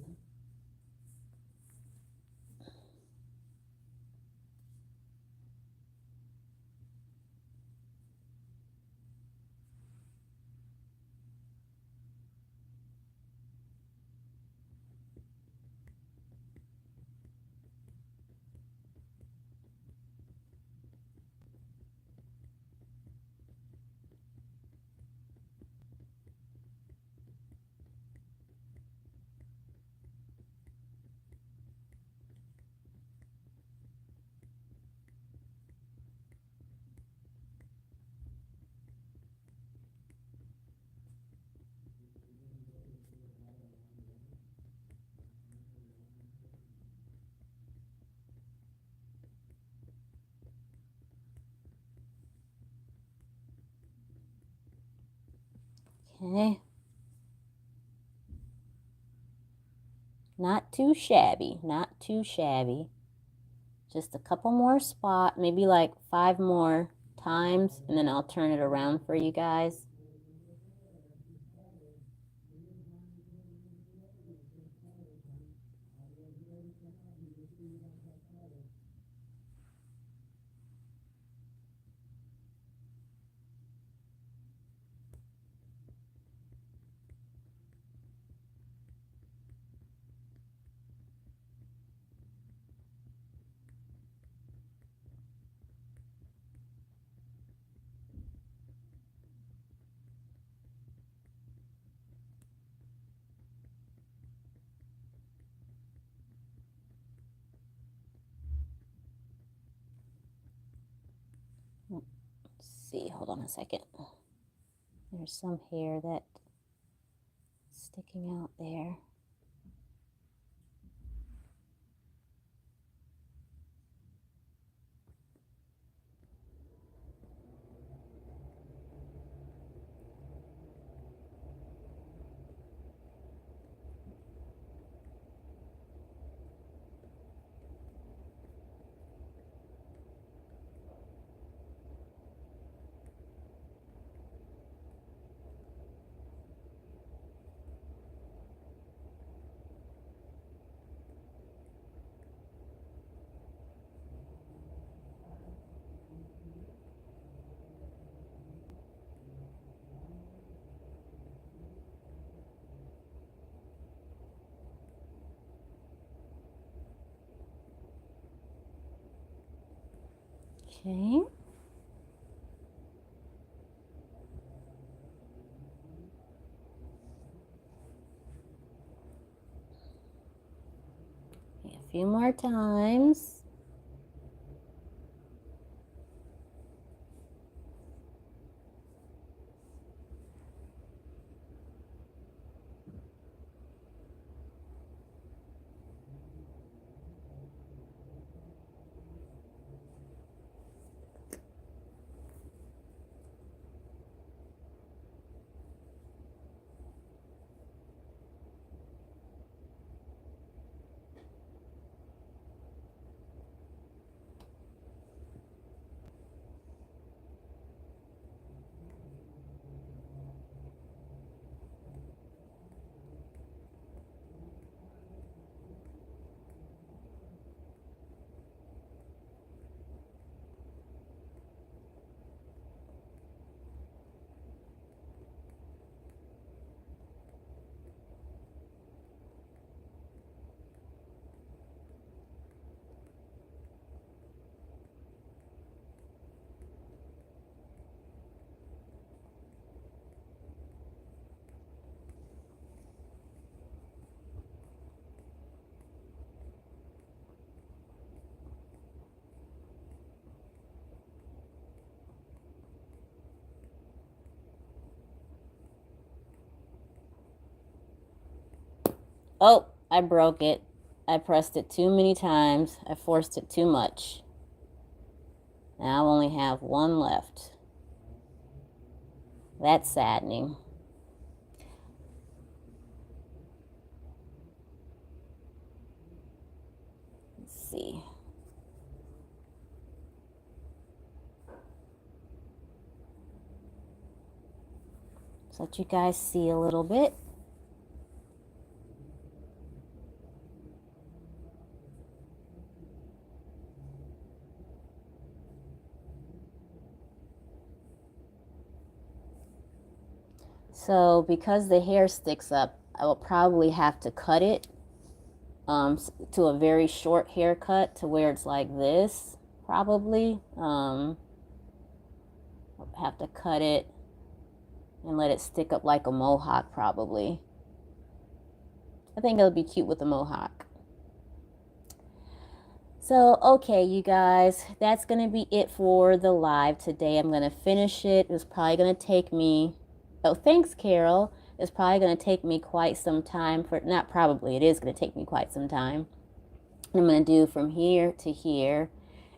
Okay. Not too shabby, not too shabby. Just a couple more spots, maybe like 5 more times, and then I'll turn it around for you guys. Let's see, hold on a second. There's some hair that's sticking out there. Okay. A few more times. Oh, I broke it. I pressed it too many times. I forced it too much. Now I only have one left. That's saddening. Let's see. So let you guys see a little bit. So because the hair sticks up, I will probably have to cut it to a very short haircut to where it's like this, probably. I'll have to cut it and let it stick up like a mohawk, probably. I think it'll be cute with a mohawk. So, okay, you guys, that's going to be it for the live today. I'm going to finish it. It's probably going to take me, oh, thanks, Carol. It's probably going to take me quite some time for, not probably, it is going to take me quite some time. I'm going to do from here to here,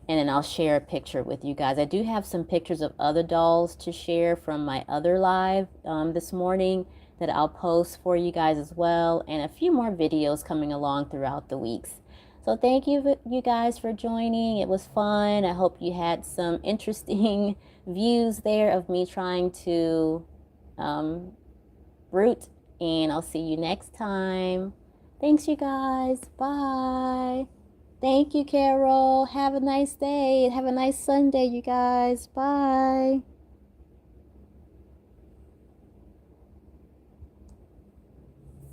and then I'll share a picture with you guys. I do have some pictures of other dolls to share from my other live this morning that I'll post for you guys as well, and a few more videos coming along throughout the weeks. So thank you guys for joining. It was fun. I hope you had some interesting views there of me trying to root, and I'll see you next time. Thanks, you guys. Bye. Thank you, Carol. Have a nice day. Have a nice Sunday, you guys. Bye.